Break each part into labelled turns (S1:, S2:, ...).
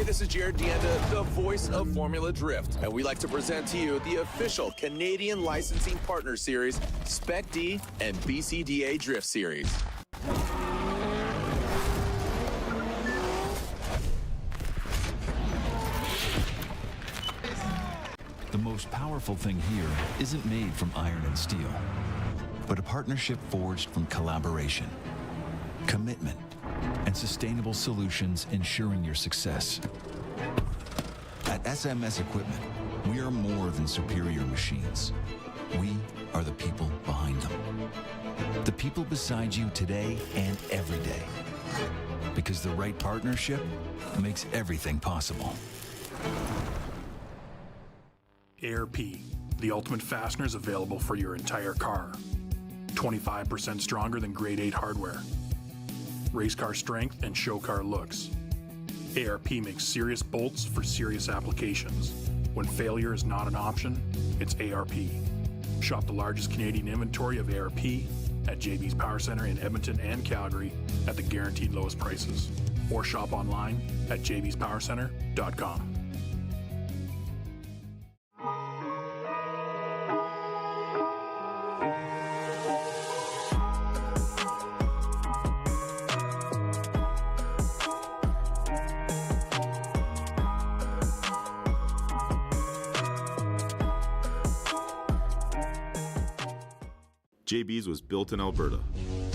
S1: this is Jared Deanda, the voice of Formula Drift, and we like to present to you the official Canadian Licensing Partner Series, Spec-D and BCDA Drift Series.
S2: The most powerful thing here isn't made from iron and steel, but a partnership forged from collaboration, commitment, and sustainable solutions ensuring your success. At SMS Equipment, we are more than superior machines. We are the people behind them. The people beside you today and every day. Because the right partnership makes everything possible.
S3: ARP, the ultimate fasteners available for your entire car. 25% stronger than grade 8 hardware. Race car strength and show car looks. ARP makes serious bolts for serious applications. When failure is not an option, it's ARP. Shop the largest Canadian inventory of ARP at JB's Power Center in Edmonton and Calgary at the guaranteed lowest prices. Or shop online at jbspowercenter.com.
S4: JB's was built in Alberta,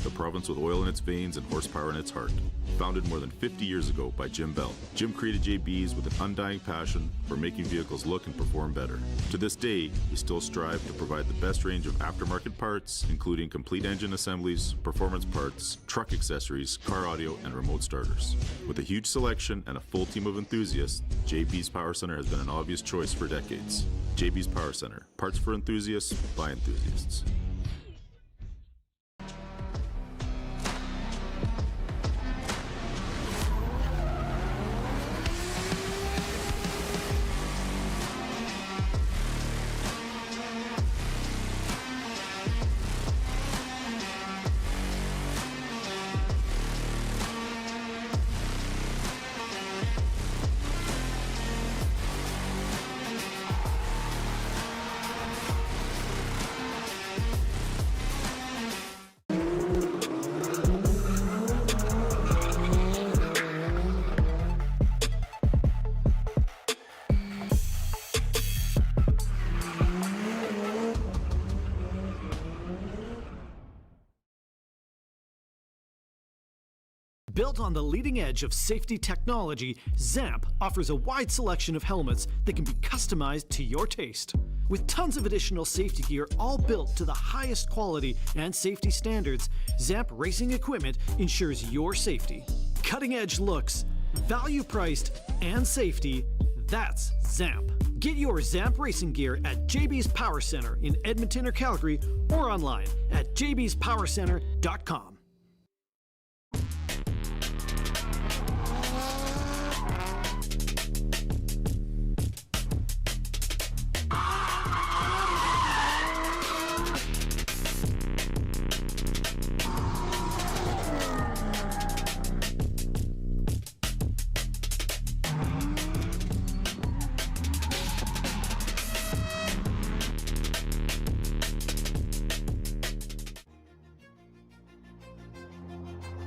S4: the province with oil in its veins and horsepower in its heart. Founded more than 50 years ago by Jim Bell. Jim created JB's with an undying passion for making vehicles look and perform better. To this day, we still strive to provide the best range of aftermarket parts, including complete engine assemblies, performance parts, truck accessories, car audio, and remote starters. With a huge selection and a full team of enthusiasts, JB's Power Center has been an obvious choice for decades. JB's Power Center, parts for enthusiasts by enthusiasts.
S5: Built on the leading edge of safety technology, ZAMP offers a wide selection of helmets that can be customized to your taste. With tons of additional safety gear all built to the highest quality and safety standards, ZAMP racing equipment ensures your safety. Cutting-edge looks, value-priced, and safety, that's ZAMP. Get your ZAMP racing gear at JB's Power Center in Edmonton or Calgary or online at jbspowercenter.com.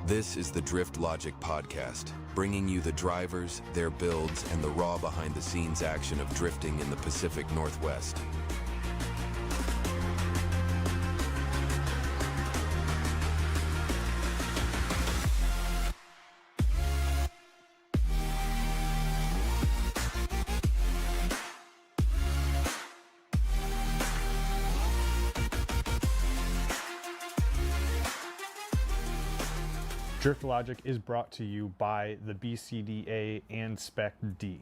S1: This is the Drift Logic Podcast, bringing you the drivers, their builds, and the raw behind-the-scenes action of drifting in the Pacific Northwest.
S6: Drift Logic is brought to you by the BCDA and Spec-D.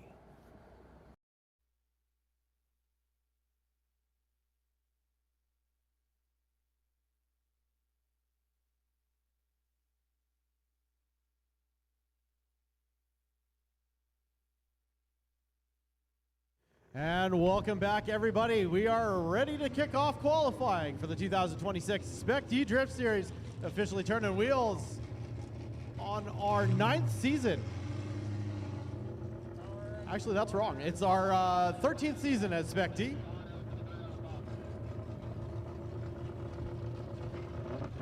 S7: And welcome back, everybody. We are ready to kick off qualifying for the 2026 Spec-D Drift Series, officially turning wheels on our 9th season. Actually, that's wrong. It's our 13th season at Spec-D.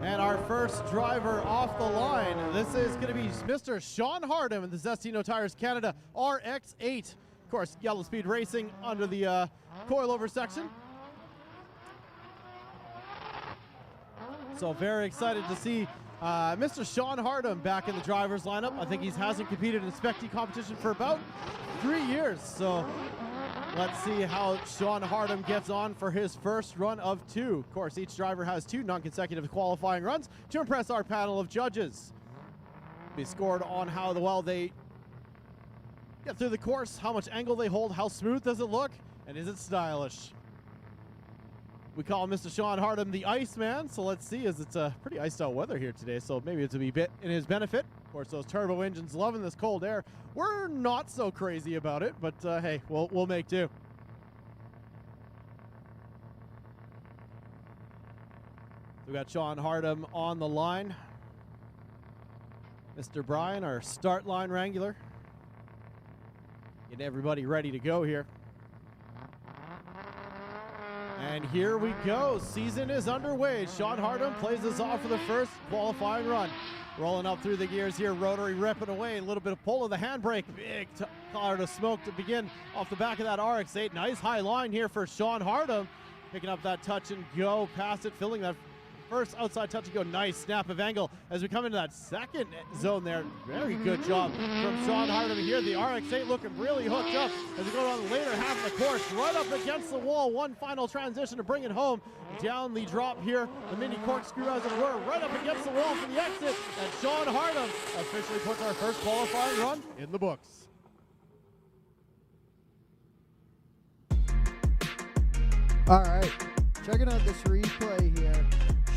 S7: And our first driver off the line, this is going to be Mr. Sean Hardham in the Zestino Tires Canada RX-8. Of course, Yellow Speed Racing under the coilover section. So very excited to see Mr. Sean Hardham back in the driver's lineup. I think he hasn't competed in Spec-D competition for about 3 years. So let's see how Sean Hardham gets on for his first run of 2. Of course, each driver has 2 non-consecutive qualifying runs to impress our panel of judges. Be scored on how well they get through the course, how much angle they hold, how smooth does it look, and is it stylish? We call Mr. Sean Hardham the Iceman, so let's see, as it's pretty iced out weather here today, so maybe it's a wee bit in his benefit. Of course, those turbo engines loving this cold air. We're not so crazy about it, but hey, we'll make do. We got Sean Hardham on the line. Mr. Brian, our start line wrangler. Getting everybody ready to go here. And here we go. Season is underway. Sean Hardham plays us off for the first qualifying run. Rolling up through the gears here, rotary ripping away. A little bit of pull of the handbrake. Big cloud of smoke to begin off the back of that RX-8. Nice high line here for Sean Hardham. Picking up that touch and go past it, filling that first outside touch and go. Nice snap of angle as we come into that second zone there. Very good job from Sean Hardham here. The RX-8 looking really hooked up as we go down the later half of the course, right up against the wall. One final transition to bring it home. Down the drop here, the mini corkscrew as it were, right up against the wall for the exit. And Sean Hardham officially puts our first qualifying run in the books.
S8: All right, checking out this replay here.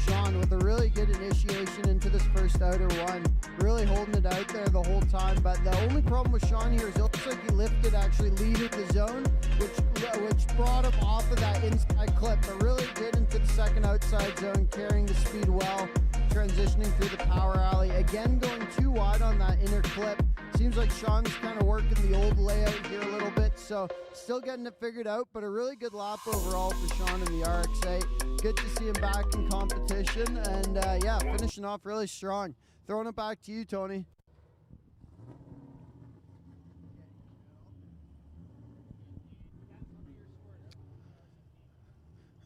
S8: Sean with a really good initiation into this first outer one, really holding it out there the whole time, but the only problem with Sean here is it looks like he lifted actually leaving the zone, which brought him off of that inside clip, but really good into the second outside zone, carrying the speed well, transitioning through the power alley, again going too wide on that inner clip. Seems like Sean's kind of working the old layout here a little bit, so still getting it figured out, but a really good lap overall for Sean in the RX-8. Good to see him back in competition, and yeah, finishing off really strong. Throwing it back to you, Tony.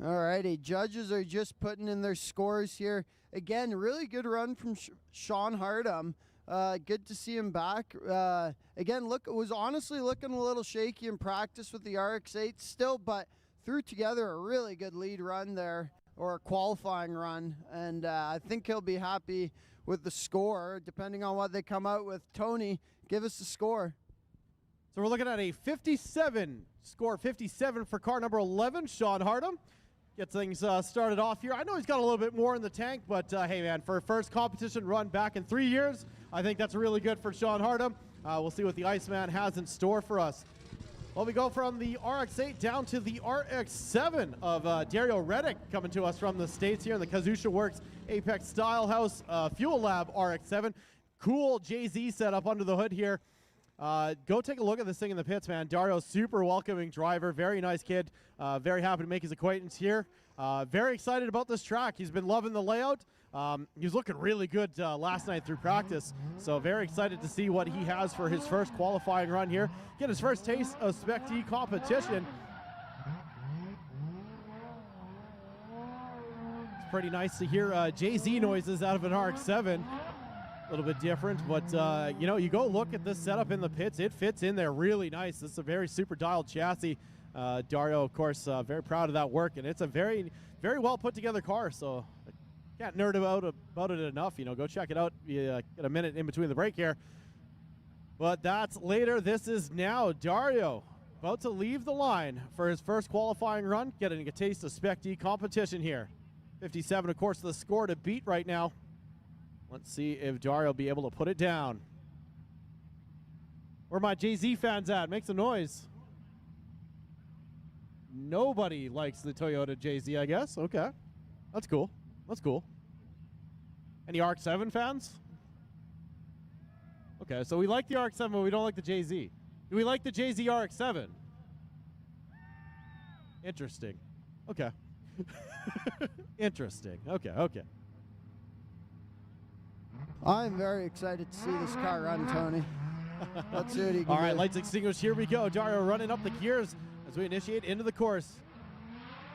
S8: Alrighty, judges are just putting in their scores here. Again, really good run from Sean Hardham. Good to see him back. Again, look, it was honestly looking a little shaky in practice with the RX-8 still, but threw together a really good lead run there, or a qualifying run, and I think he'll be happy with the score, depending on what they come out with. Tony, give us the score.
S7: So we're looking at a 57 score, 57 for car number 11, Sean Hardham. Get things started off here. I know he's got a little bit more in the tank, but hey man, for a first competition run back in 3 years, I think that's really good for Sean Hardham. We'll see what the Iceman has in store for us. Well, we go from the RX-8 down to the RX-7 of Dario Reddick, coming to us from the States here in the Kazusha Works Apex Style House Fuel Lab RX-7. Cool Jay-Z setup under the hood here. Go take a look at this thing in the pits, man. Dario's super welcoming driver, very nice kid. Very happy to make his acquaintance here. Very excited about this track. He's been loving the layout. He was looking really good last night through practice, so very excited to see what he has for his first qualifying run here. Get his first taste of Spec-D competition. It's pretty nice to hear Jay-Z noises out of an RX-7. A little bit different, but you know, you go look at this setup in the pits, it fits in there really nice. This is a very super dialed chassis. Dario, of course, very proud of that work, and it's a very, very well put together car, so I can't nerd about it enough. You know, go check it out. You get a minute in between the break here. But that's later. This is now Dario about to leave the line for his first qualifying run, getting a taste of Spec-D competition here. 57, of course, the score to beat right now. Let's see if Dario will be able to put it down. Where are my Jay-Z fans at? Make some noise. Nobody likes the Toyota Jay-Z, I guess. Okay. That's cool. That's cool. Any RX-7 fans? Okay, so we like the RX-7, but we don't like the Jay-Z. Do we like the JZRX7? Interesting. Okay. Interesting. Okay.
S8: I'm very excited to see this car run, Tony. Let's see what he can
S7: All right,
S8: do.
S7: lights extinguished. Here we go. Dario running up the gears as we initiate into the course.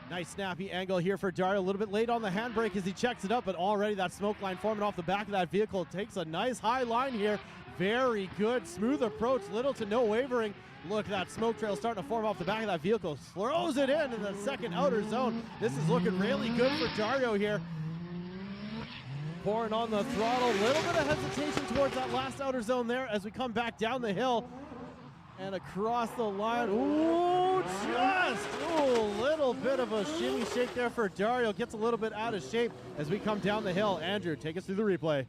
S7: Nice snappy angle here for Dario. A little bit late on the handbrake as he checks it up, but already that smoke line forming off the back of that vehicle. Takes a nice high line here. Very good, smooth approach, little to no wavering. Look, that smoke trail starting to form off the back of that vehicle. Throws it in the second outer zone. This is looking really good for Dario here. Pouring on the throttle. A little bit of hesitation towards that last outer zone there as we come back down the hill and across the line. Ooh, little bit of a shimmy shake there for Dario. Gets a little bit out of shape as we come down the hill. Andrew, take us through the replay.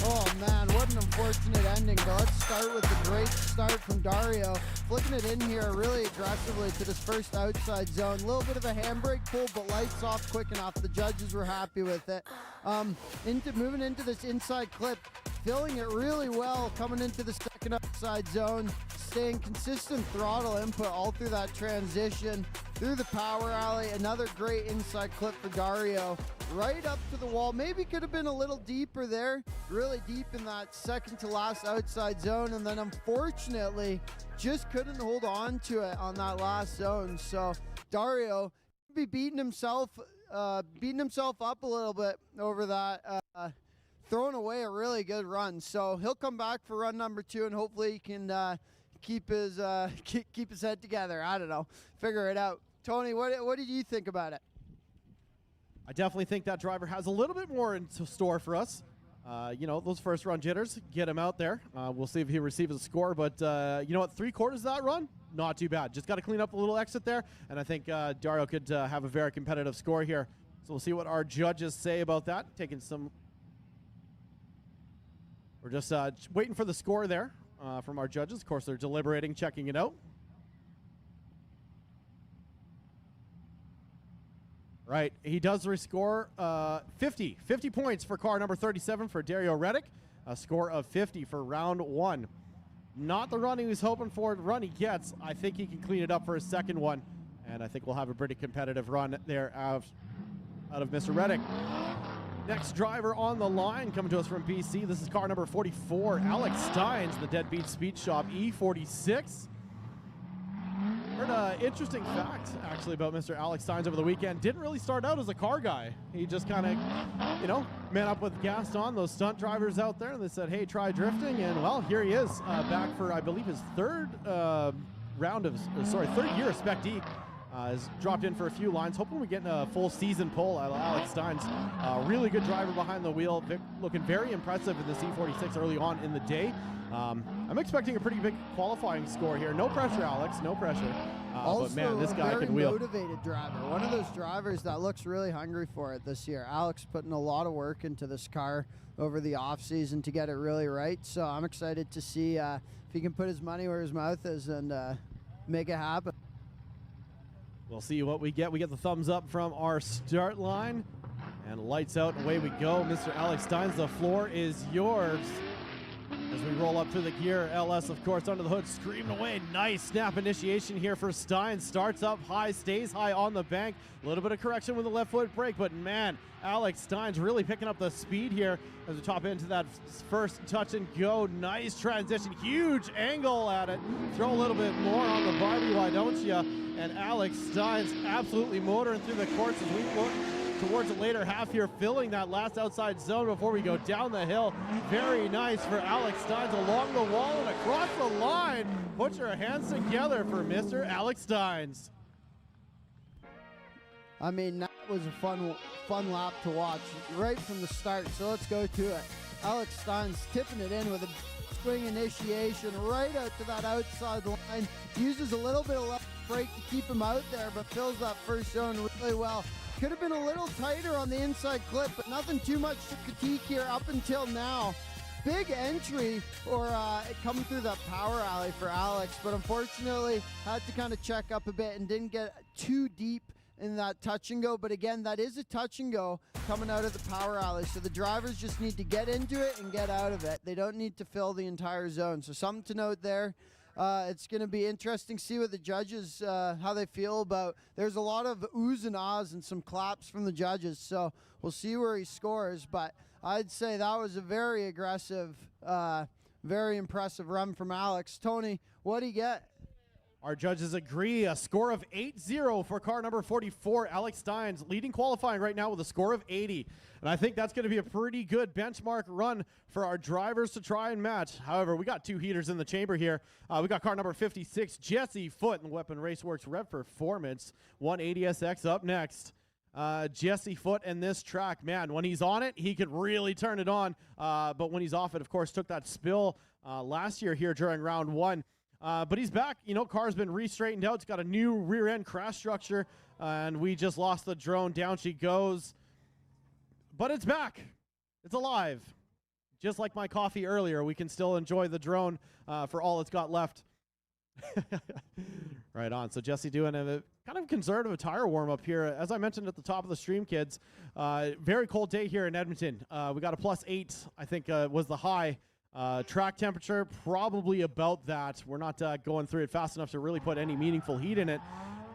S8: Oh man, what an unfortunate ending, but let's start with the great start from Dario. Flicking it in here really aggressively to this first outside zone. A little bit of a handbrake pull, but lights off quick enough. The judges were happy with it. Moving into this inside clip, filling it really well, coming into the second outside zone, staying consistent throttle input all through that transition, through the power alley. Another great inside clip for Dario. Right up to the wall. Maybe could have been a little deeper there. Really deep in that second to last outside zone. And then unfortunately, just couldn't hold on to it on that last zone. So Dario be beating himself up a little bit over that, throwing away a really good run. So he'll come back for run number 2 and hopefully he can keep his head together. I don't know. Figure it out. Tony, what did you think about it?
S7: I definitely think that driver has a little bit more in store for us. Those first run jitters, get him out there. We'll see if he receives a score, but you know what, 3/4 of that run, not too bad. Just got to clean up a little exit there, and I think Dario could have a very competitive score here. So we'll see what our judges say about that. We're just waiting for the score there from our judges. Of course, they're deliberating, checking it out. Right, he does rescore 50 points for car number 37 for Dario Reddick. A score of 50 for round 1. Not the run he was hoping for. The run he gets, I think he can clean it up for his second one. And I think we'll have a pretty competitive run there out of Mr. Reddick. Next driver on the line coming to us from BC. This is car number 44, Alex Steins, the Deadbeat Speed Shop E46. Heard an interesting fact, actually, about Mr. Alex Steins over the weekend. Didn't really start out as a car guy. He just kind of, met up with Gaston, those stunt drivers out there, and they said, hey, try drifting. And, well, here he is, back for, I believe, his third year of Spec-D. Has dropped in for a few lines. Hoping we get a full season pull out of Alex Steins. Really good driver behind the wheel. Looking very impressive in the C46 early on in the day. I'm expecting a pretty big qualifying score here. No pressure, Alex. No pressure.
S8: Also,
S7: but man, this guy can wheel.
S8: Motivated driver. One of those drivers that looks really hungry for it this year. Alex putting a lot of work into this car over the off season to get it really right. So I'm excited to see if he can put his money where his mouth is and make it happen.
S7: We'll see what we get. We get the thumbs up from our start line. And lights out, away we go. Mr. Alex Steins, the floor is yours. As we roll up through the gear, LS, of course, under the hood, screaming away. Nice snap initiation here for Steins. Starts up high, stays high on the bank. A little bit of correction with the left foot brake, but man, Alex Steins really picking up the speed here as we top into that first touch and go. Nice transition, huge angle at it. Throw a little bit more on the Barbie, why don't you? And Alex Steins absolutely motoring through the course as we look towards the later half here, filling that last outside zone before we go down the hill. Very nice for Alex Steins along the wall and across the line. Put your hands together for Mr. Alex Steins.
S8: I mean, that was a fun lap to watch right from the start. So let's go to it. Alex Steins tipping it in with a swing initiation right out to that outside line. Uses a little bit of left brake to keep him out there, but fills that first zone really well. Could have been a little tighter on the inside clip, but nothing too much to critique here up until now. Big entry coming through that power alley for Alex, but unfortunately had to kind of check up a bit and didn't get too deep in that touch and go. But again, that is a touch and go coming out of the power alley, so the drivers just need to get into it and get out of it. They don't need to fill the entire zone, so something to note there. It's going to be interesting to see what the judges, how they feel about. There's a lot of oohs and ahs and some claps from the judges, so we'll see where he scores. But I'd say that was a very aggressive, very impressive run from Alex. Tony, what do you get?
S7: Our judges agree. A score of 8-0 for car number 44, Alex Steins, leading qualifying right now with a score of 80. And I think that's going to be a pretty good benchmark run for our drivers to try and match. However, we got two heaters in the chamber here. We got car number 56, Jesse Foote, and Weapon Raceworks Rev Performance 180SX up next. Jesse Foote and this track, man, when he's on it, he could really turn it on. But when he's off it, of course, took that spill last year here during round one. But he's back. You know, car's been re-straightened out. It's got a new rear end crash structure. And we just lost the drone. Down she goes. But it's back. It's alive. Just like my coffee earlier, we can still enjoy the drone for all it's got left. Right on. So Jesse doing a kind of conservative tire warm-up here. As I mentioned at the top of the stream, kids, very cold day here in Edmonton. We got a +8, I think was the high. Track temperature, probably about that. We're not going through it fast enough to really put any meaningful heat in it.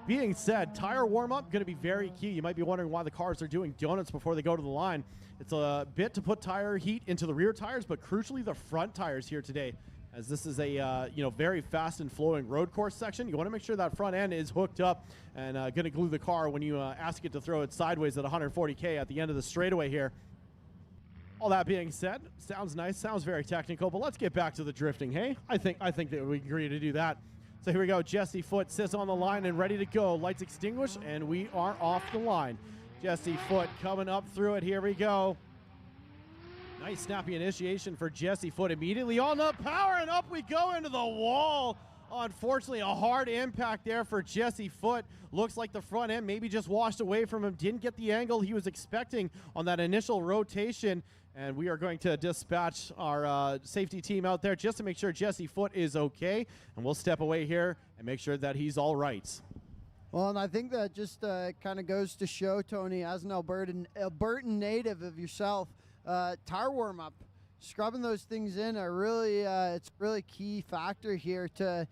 S7: Being said, tire warm-up going to be very key. You might be wondering why the cars are doing donuts before they go to the line. It's a bit to put tire heat into the rear tires, but crucially the front tires here today, as this is a very fast and flowing road course section. You want to make sure that front end is hooked up and going to glue the car when you ask it to throw it sideways at 140K at the end of the straightaway here. All that being said, sounds nice, sounds very technical, but let's get back to the drifting, hey? I think that we agree to do that. So here we go. Jesse Foote sits on the line and ready to go. Lights extinguished, and we are off the line. Jesse Foote coming up through it. Here we go. Nice snappy initiation for Jesse Foote. Immediately on the power, and up we go into the wall. Unfortunately, a hard impact there for Jesse Foote. Looks like the front end maybe just washed away from him. Didn't get the angle he was expecting on that initial rotation. And we are going to dispatch our safety team out there just to make sure Jesse Foote is okay. And we'll step away here and make sure that he's all right.
S8: Well, and I think that just kind of goes to show, Tony, as an Albertan native of yourself, tire warm-up, scrubbing those things in are really, it's a really key factor here to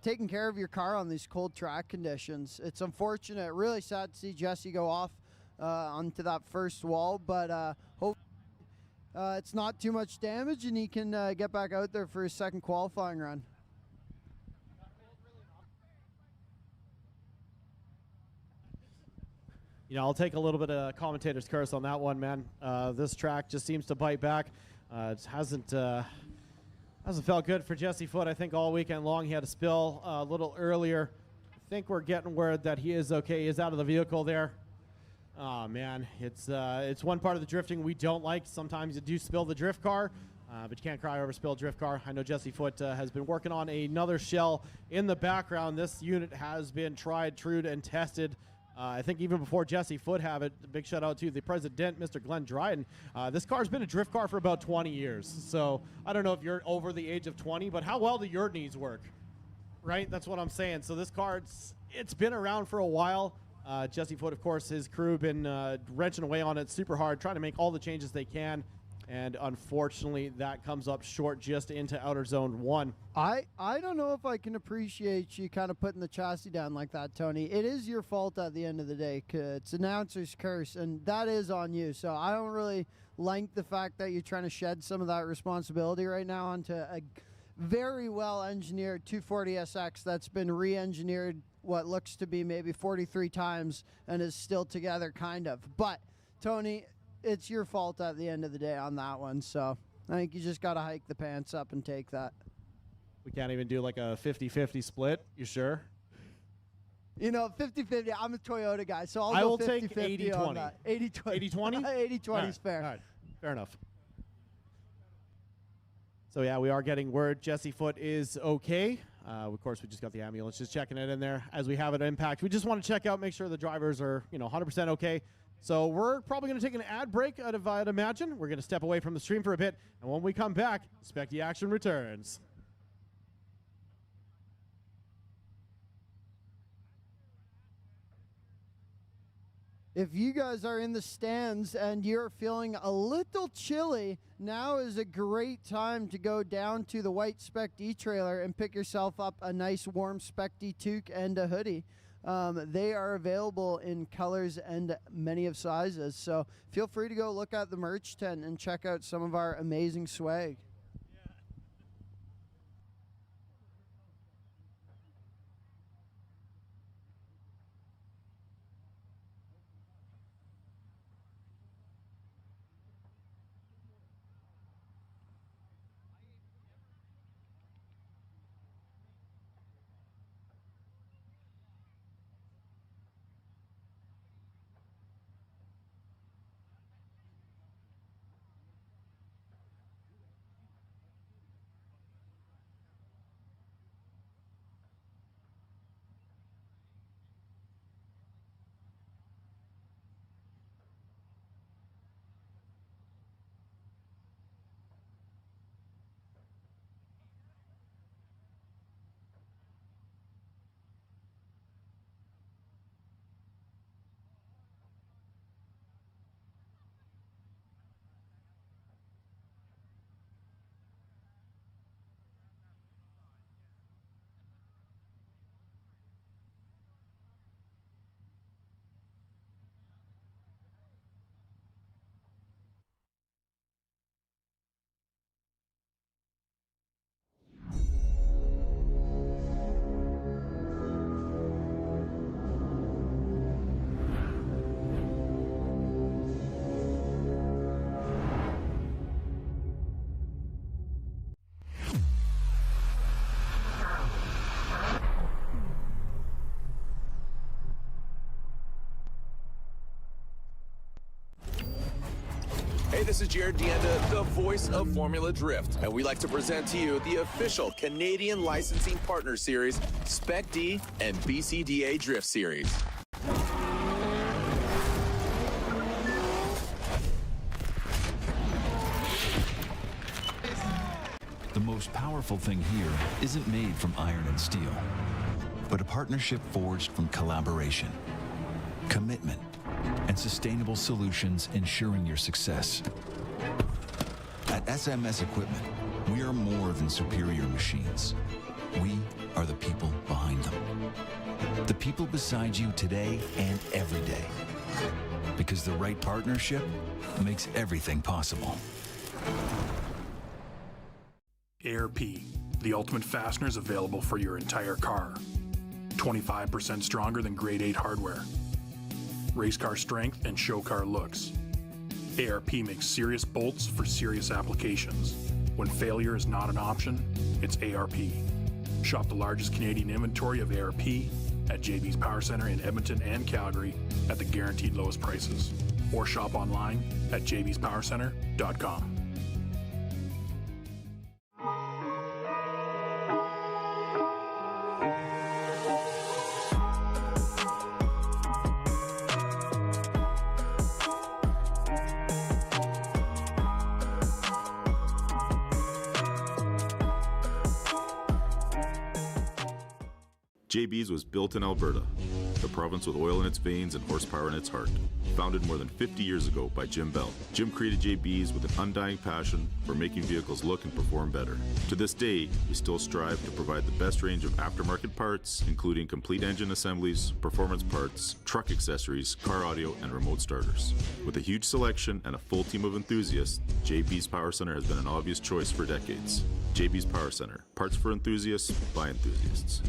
S8: taking care of your car on these cold track conditions. It's unfortunate, really sad to see Jesse go off onto that first wall, but hopefully it's not too much damage and he can get back out there for his second qualifying run.
S7: You know, I'll take a little bit of commentator's curse on that one, man. This track just seems to bite back. It hasn't felt good for Jesse Foote. I think all weekend long he had a spill a little earlier. I think we're getting word that he is okay. He is out of the vehicle there. Oh man, it's one part of the drifting we don't like. Sometimes you do spill the drift car, but you can't cry over spilled drift car. I know Jesse Foote has been working on another shell in the background. This unit has been tried, true, and tested. I think even before Jesse Foote have it. Big shout out to the president, Mr. Glenn Dryden. This car's been a drift car for about 20 years. So I don't know if you're over the age of 20, but how well do your knees work? Right? That's what I'm saying. So this car, it's been around for a while. Jesse Foote, of course, his crew been wrenching away on it super hard, trying to make all the changes they can. And unfortunately, that comes up short just into outer zone 1.
S8: I don't know if I can appreciate you kind of putting the chassis down like that, Tony. It is your fault at the end of the day. It's announcer's curse, and that is on you. So I don't really like the fact that you're trying to shed some of that responsibility right now onto a very well-engineered 240SX that's been re-engineered what looks to be maybe 43 times and is still together, kind of. But, Tony, it's your fault at the end of the day on that one, so I think you just got to hike the pants up and take that.
S7: We can't even do like a 50-50 split. You sure?
S8: You know, 50-50, I'm a Toyota guy, so
S7: I will
S8: go 50-50
S7: take 80-20.
S8: on that. 80-20?
S7: 80-20?
S8: 80-20 is fair.
S7: All right, fair enough. So, yeah, we are getting word Jesse Foote is okay. Of course, we just got the ambulance just checking it in there as we have it impact. We just want to check out, make sure the drivers are, 100% okay. So we're probably going to take an ad break, I'd imagine. We're going to step away from the stream for a bit, and when we come back, Spec-D action returns.
S8: If you guys are in the stands and you're feeling a little chilly, now is a great time to go down to the white Spec-D trailer and pick yourself up a nice warm Spec-D toque and a hoodie. They are available in colors and many of sizes. So feel free to go look at the merch tent and check out some of our amazing swag.
S1: Hey, this is Jared Deanda, the voice of Formula Drift, and we'd like to present to you the official Canadian Licensing Partner Series, Spec-D and BCDA Drift Series.
S2: The most powerful thing here isn't made from iron and steel, but a partnership forged from collaboration, commitment, and sustainable solutions ensuring your success. At SMS Equipment, we are more than superior machines. We are the people behind them. The people beside you today and every day. Because the right partnership makes everything possible.
S3: ARP, the ultimate fasteners available for your entire car. 25% stronger than grade 8 hardware. Race car strength and show car looks. ARP makes serious bolts for serious applications. When failure is not an option, it's ARP. Shop the largest Canadian inventory of ARP at JB's Power Center in Edmonton and Calgary at the guaranteed lowest prices. Or shop online at jbspowercenter.com.
S4: JB's was built in Alberta, the province with oil in its veins and horsepower in its heart. Founded more than 50 years ago by Jim Bell. Jim created JB's with an undying passion for making vehicles look and perform better. To this day, we still strive to provide the best range of aftermarket parts, including complete engine assemblies, performance parts, truck accessories, car audio, and remote starters. With a huge selection and a full team of enthusiasts, JB's Power Center has been an obvious choice for decades. JB's Power Center, parts for enthusiasts by enthusiasts.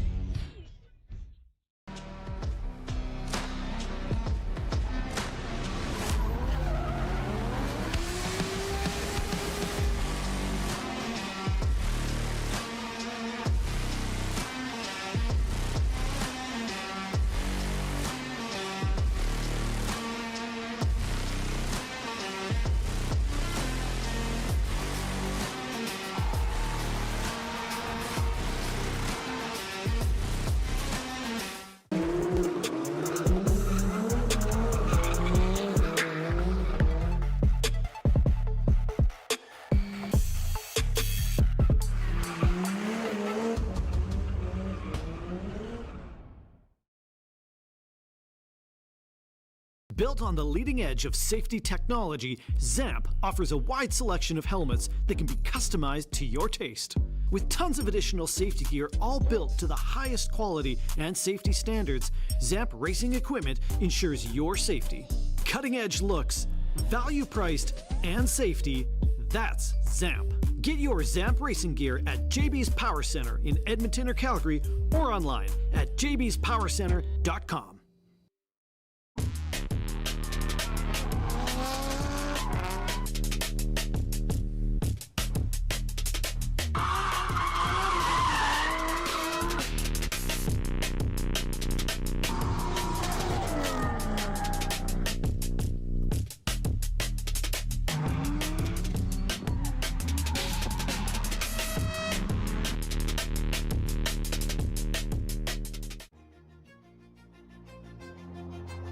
S5: Built on the leading edge of safety technology, ZAMP offers a wide selection of helmets that can be customized to your taste. With tons of additional safety gear all built to the highest quality and safety standards, ZAMP racing equipment ensures your safety. Cutting edge looks, value priced, and safety, that's ZAMP. Get your ZAMP racing gear at JB's Power Center in Edmonton or Calgary or online at jbspowercenter.com.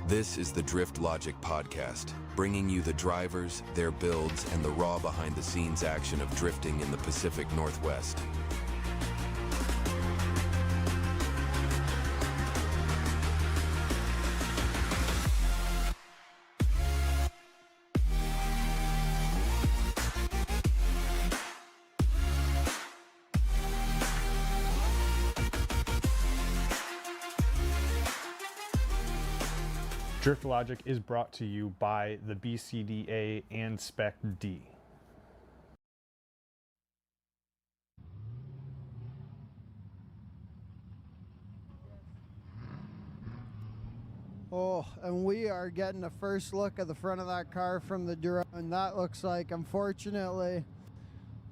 S9: This is the Drift Logic podcast, bringing you the drivers, their builds, and the raw behind-the-scenes action of drifting in the Pacific Northwest.
S6: Drift Logic is brought to you by the BCDA and Spec-D.
S8: Oh, and we are getting a first look at the front of that car from the drone. That looks like, unfortunately,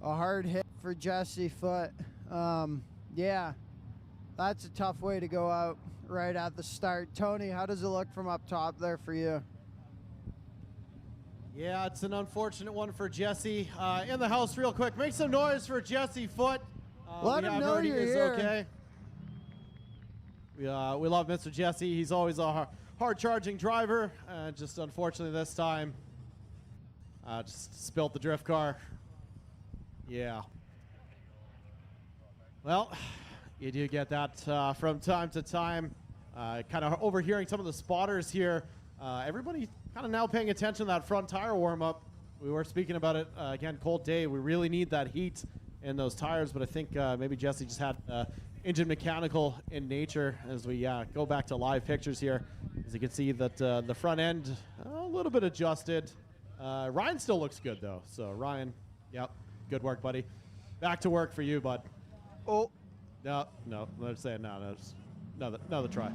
S8: a hard hit for Jesse Foote. Yeah, that's a tough way to go out right at the start. Tony, how does it look from up top there for you?
S7: Yeah, it's an unfortunate one for Jesse. In the house real quick. Make some noise for Jesse Foote.
S8: Let him know you're here.
S7: Okay. We love Mr. Jesse. He's always a hard-charging driver. Just unfortunately this time, just spilt the drift car. Yeah. Well, you do get that from time to time. Kind of overhearing some of the spotters here. Everybody kind of now paying attention to that front tire warm-up. We were speaking about it, again, cold day. We really need that heat in those tires, but I think maybe Jesse just had engine mechanical in nature as we go back to live pictures here. As you can see that the front end a little bit adjusted. Ryan still looks good though. So Ryan, yep, good work, buddy. Back to work for you, bud.
S8: Oh.
S7: No, let's say no, another try.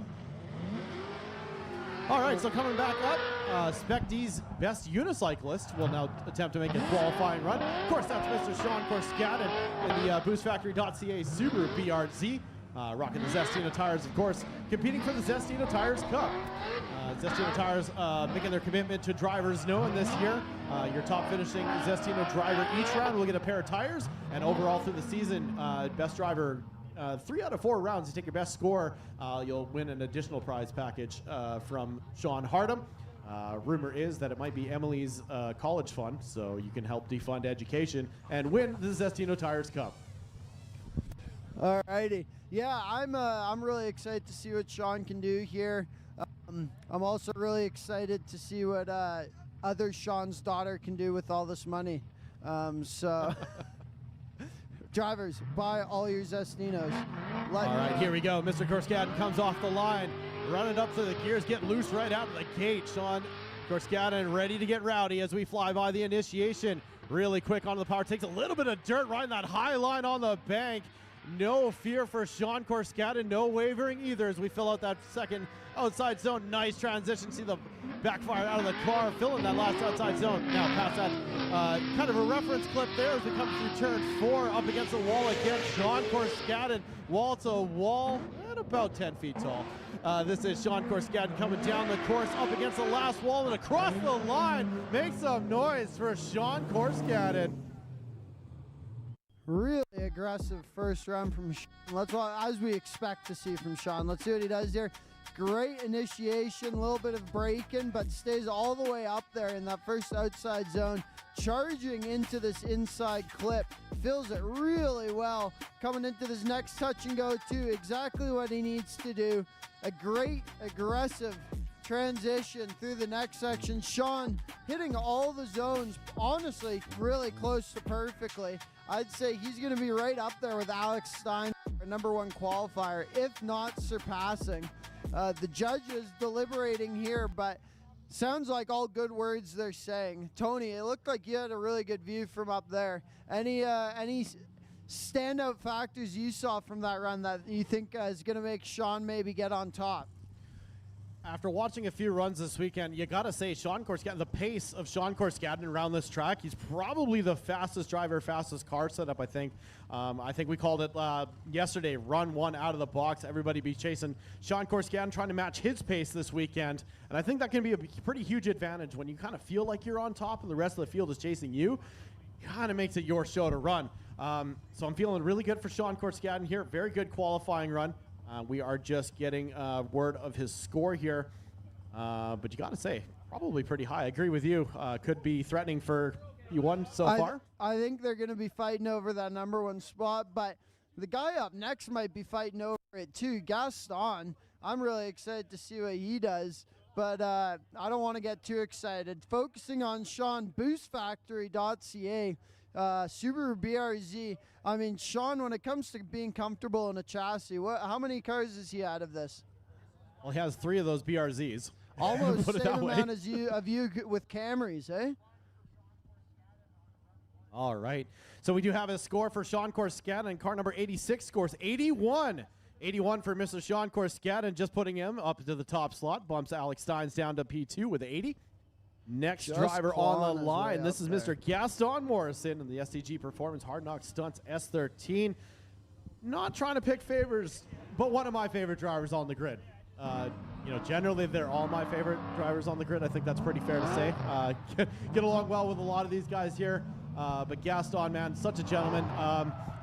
S7: All right, so coming back up, Spec-D's best unicyclist will now attempt to make a qualifying run. Of course, that's Mr. Sean Corscaden in the BoostFactory.ca Subaru BRZ, rocking the Zestina tires, of course, competing for the Zestina Tires Cup. Zestina Tires making their commitment to drivers known this year. Your top finishing Zestina driver each round will get a pair of tires, and overall through the season, best driver 3 out of 4 rounds, you take your best score, you'll win an additional prize package from Sean Hardham. Rumor is that it might be Emily's college fund, so you can help defund education and win the Zestino Tires Cup.
S8: All righty. Yeah, I'm really excited to see what Sean can do here. I'm also really excited to see what other Sean's daughter can do with all this money. So... Drivers, buy all your Zestinos.
S7: All right, here we go. Mr. Corscaden comes off the line, running up to the gears, get loose right out of the gate. Sean Corscaden ready to get rowdy as we fly by the initiation. Really quick onto the power, takes a little bit of dirt right in that high line on the bank. No fear for Sean Corscaden, no wavering either as we fill out that second outside zone. Nice transition, see the backfire out of the car, filling that last outside zone. Now past that, kind of a reference clip there as we come through turn 4, up against the wall again. Sean Corscaden, wall to wall, at about 10 feet tall. This is Sean Corscaden coming down the course, up against the last wall and across the line. Make some noise for Sean Corscaden.
S8: Really aggressive first round from Sean. That's what, as we expect to see from Sean. Let's see what he does here. Great initiation, a little bit of braking, but stays all the way up there in that first outside zone, charging into this inside clip. Fills it really well. Coming into this next touch and go too, exactly what he needs to do. A great aggressive transition through the next section. Sean hitting all the zones, honestly, really close to perfectly. I'd say he's going to be right up there with Alex Stein, our #1 qualifier, if not surpassing. The judges deliberating here, but sounds like all good words they're saying. Tony, it looked like you had a really good view from up there. Any standout factors you saw from that run that you think is going to make Sean maybe get on top?
S7: After watching a few runs this weekend, you got to say Sean Korsgaden, the pace of Sean Korsgaden around this track, he's probably the fastest driver, fastest car setup, I think. I think we called it yesterday, run one out of the box. Everybody be chasing Sean Korsgaden, trying to match his pace this weekend. And I think that can be a pretty huge advantage when you kind of feel like you're on top and the rest of the field is chasing you. Kind of makes it your show to run. So I'm feeling really good for Sean Korsgaden here. Very good qualifying run. We are just getting word of his score here. But you got to say, probably pretty high. I agree with you. Could be threatening for P1 so far.
S8: I think they're going to be fighting over that #1 spot. But the guy up next might be fighting over it too. Gaston, I'm really excited to see what he does. But I don't want to get too excited. Focusing on Sean, boostfactory.ca. Subaru BRZ. I mean, Sean, when it comes to being comfortable in a chassis, how many cars is he out of this?
S7: Well, he has 3 of those BRZs.
S8: Almost the same amount as you with Camrys, eh?
S7: All right. So we do have a score for Sean Korsgaden, and car number 86 scores 81. 81 for Mr. Sean Korsgaden, just putting him up to the top slot. Bumps Alex Steins down to P2 with 80. Next
S8: Just
S7: driver on the line. This is
S8: there.
S7: Mr. Gaston Morrison in the STG Performance Hard Knock Stunts S13. Not trying to pick favors, but one of my favorite drivers on the grid. Generally they're all my favorite drivers on the grid. I think that's pretty fair to say. Get along well with a lot of these guys here. But Gaston, man, such a gentleman.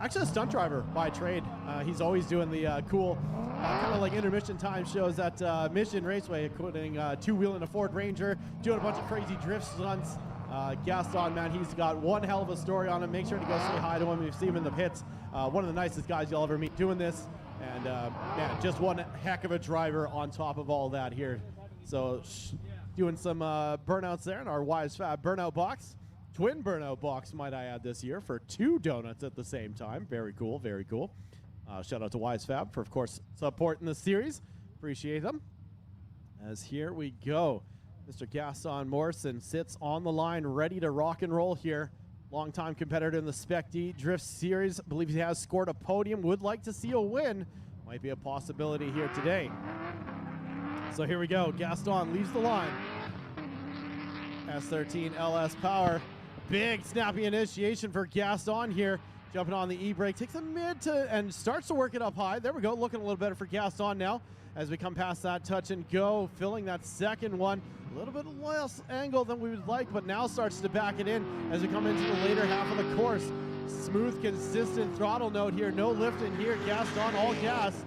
S7: Actually a stunt driver by trade. He's always doing the cool kind of like intermission time shows at Mission Raceway, including two-wheel in a Ford Ranger, doing a bunch of crazy drift stunts. Gaston, man, he's got one hell of a story on him. Make sure to go say hi to him. You've seen him in the pits. One of the nicest guys you'll ever meet doing this. And, man, just one heck of a driver on top of all that here. So doing some burnouts there in our Wise Fab burnout box. Twin burnout box, might I add, this year for 2 donuts at the same time. Very cool, very cool. Shout out to Wise Fab for, of course, supporting the series. Appreciate them. As here we go. Mr. Gaston Morrison sits on the line, ready to rock and roll here. Longtime competitor in the Spec-D Drift Series. Believes he has scored a podium. Would like to see a win. Might be a possibility here today. So here we go. Gaston leaves the line. S13 LS Power. Big snappy initiation for Gaston here. Jumping on the E-brake. Takes a mid and starts to work it up high. There we go. Looking a little better for Gaston now. As we come past that touch and go, filling that second one. A little bit less angle than we would like, but now starts to back it in as we come into the later half of the course. Smooth, consistent throttle note here. No lift in here. Gaston all gas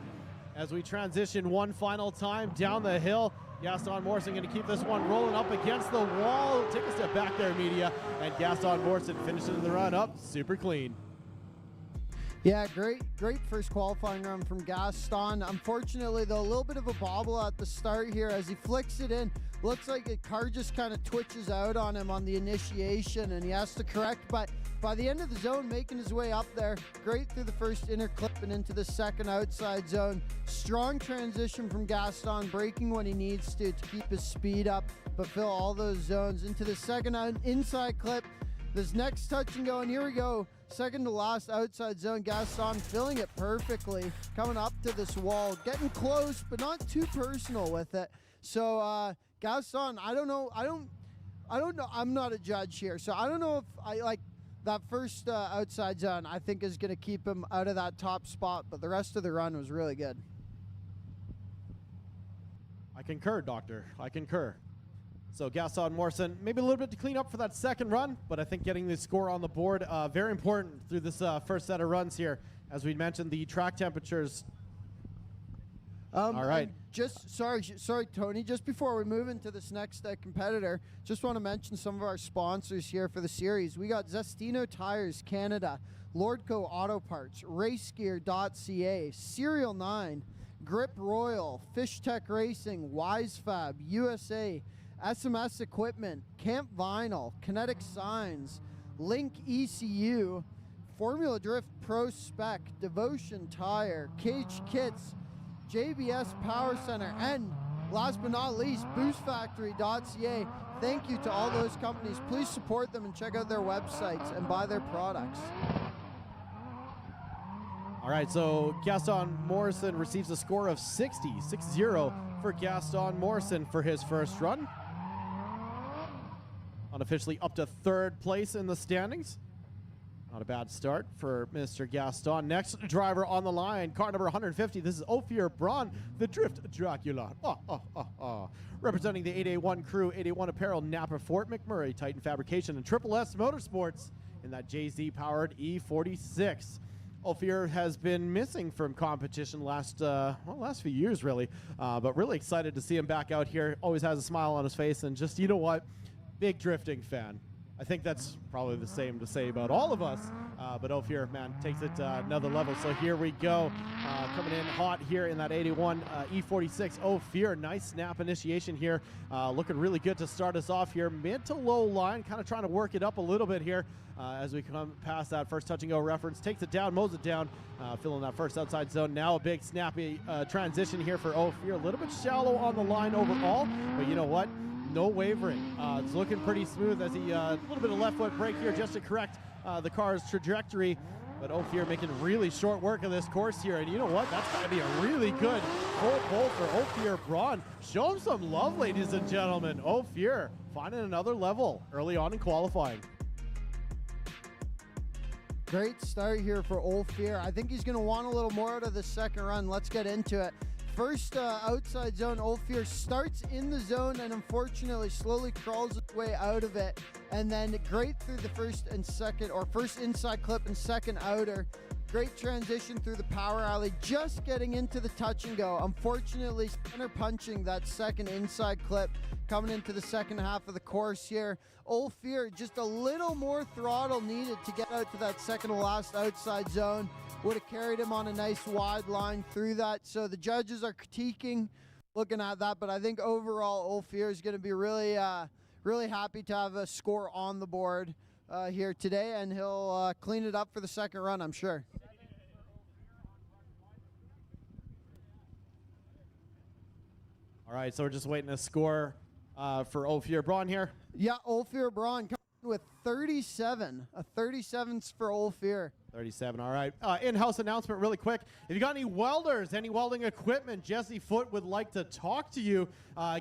S7: as we transition one final time down the hill. Gaston Morrison going to keep this one rolling up against the wall. Take a step back there, media. And Gaston Morrison finishing the run up super clean.
S8: Yeah, great first qualifying run from Gaston. Unfortunately, though, a little bit of a bobble at the start here as he flicks it in. Looks like the car just kind of twitches out on him on the initiation, and he has to correct. But by the end of the zone, making his way up there, great through the first inner clip and into the second outside zone. Strong transition from Gaston, braking when he needs to keep his speed up, but fill all those zones into the second inside clip. This next touch and go, and here we go. Second to last outside zone. Gaston filling it perfectly, coming up to this wall, getting close, but not too personal with it. So Gaston, I don't know. I'm not a judge here, so I don't know if I like that first outside zone. I think is going to keep him out of that top spot, but the rest of the run was really good.
S7: I concur, Doctor. I concur. So Gaston Morrison, maybe a little bit to clean up for that second run, but I think getting the score on the board, very important through this first set of runs here. As we mentioned, the track temperatures. All right.
S8: Just sorry, Tony. Just before we move into this next competitor, just want to mention some of our sponsors here for the series. We got Zestino Tires Canada, Lordco Auto Parts, RaceGear.ca, Serial 9, Grip Royal, Fish Tech Racing, WiseFab, USA, SMS Equipment, Camp Vinyl, Kinetic Signs, Link ECU, Formula Drift Pro Spec, Devotion Tire, Cage Kits, JBS Power Center, and last but not least, BoostFactory.ca. Thank you to all those companies. Please support them and check out their websites and buy their products.
S7: All right, so Gaston Morrison receives a score of 6-0 for Gaston Morrison for his first run. Unofficially up to third place in the standings. Not a bad start for Mr. Gaston. Next driver on the line, car number 150. This is Ophir Braun, the Drift Dracula. Representing the 8A1 crew, 8A1 Apparel, Napa Fort McMurray, Titan Fabrication, and Triple S Motorsports in that JZ-powered E46. Ophir has been missing from competition last few years, really. But really excited to see him back out here. Always has a smile on his face, and just, you know what, big drifting fan. I think that's probably the same to say about all of us, but Ophir, man, takes it another level. So here we go, coming in hot here in that 81 E46. Ophir, nice snap initiation here, looking really good to start us off here. Mid to low line, kind of trying to work it up a little bit here as we come past that first touch and go reference. Takes it down, mows it down, filling that first outside zone. Now a big snappy transition here for Ophir. A little bit shallow on the line overall, but you know what? No wavering. It's looking pretty smooth as he, a little bit of left foot brake here just to correct the car's trajectory. But Ophir making really short work of this course here. And you know what? That's got to be a really good full pole for Ophir Braun. Show him some love, ladies and gentlemen. Ophir finding another level early on in qualifying.
S8: Great start here for Ophir. I think he's going to want a little more out of the second run. Let's get into it. First outside zone, Ophir starts in the zone and unfortunately slowly crawls his way out of it. And then great through the first and second, or first inside clip and second outer. Great transition through the power alley, just getting into the touch and go. Unfortunately, center punching that second inside clip coming into the second half of the course here. Ophir, just a little more throttle needed to get out to that second to last outside zone. Would have carried him on a nice wide line through that. So the judges are critiquing, looking at that. But I think overall, Ophir is going to be really, really happy to have a score on the board here today. And he'll clean it up for the second run, I'm sure.
S7: All right, so we're just waiting to score for Ophir Braun here.
S8: Yeah, Ophir Braun coming with 37. A 37's for Ophir.
S7: 37, all right. In-house announcement really quick. If you got any welders, any welding equipment, Jesse Foote would like to talk to you.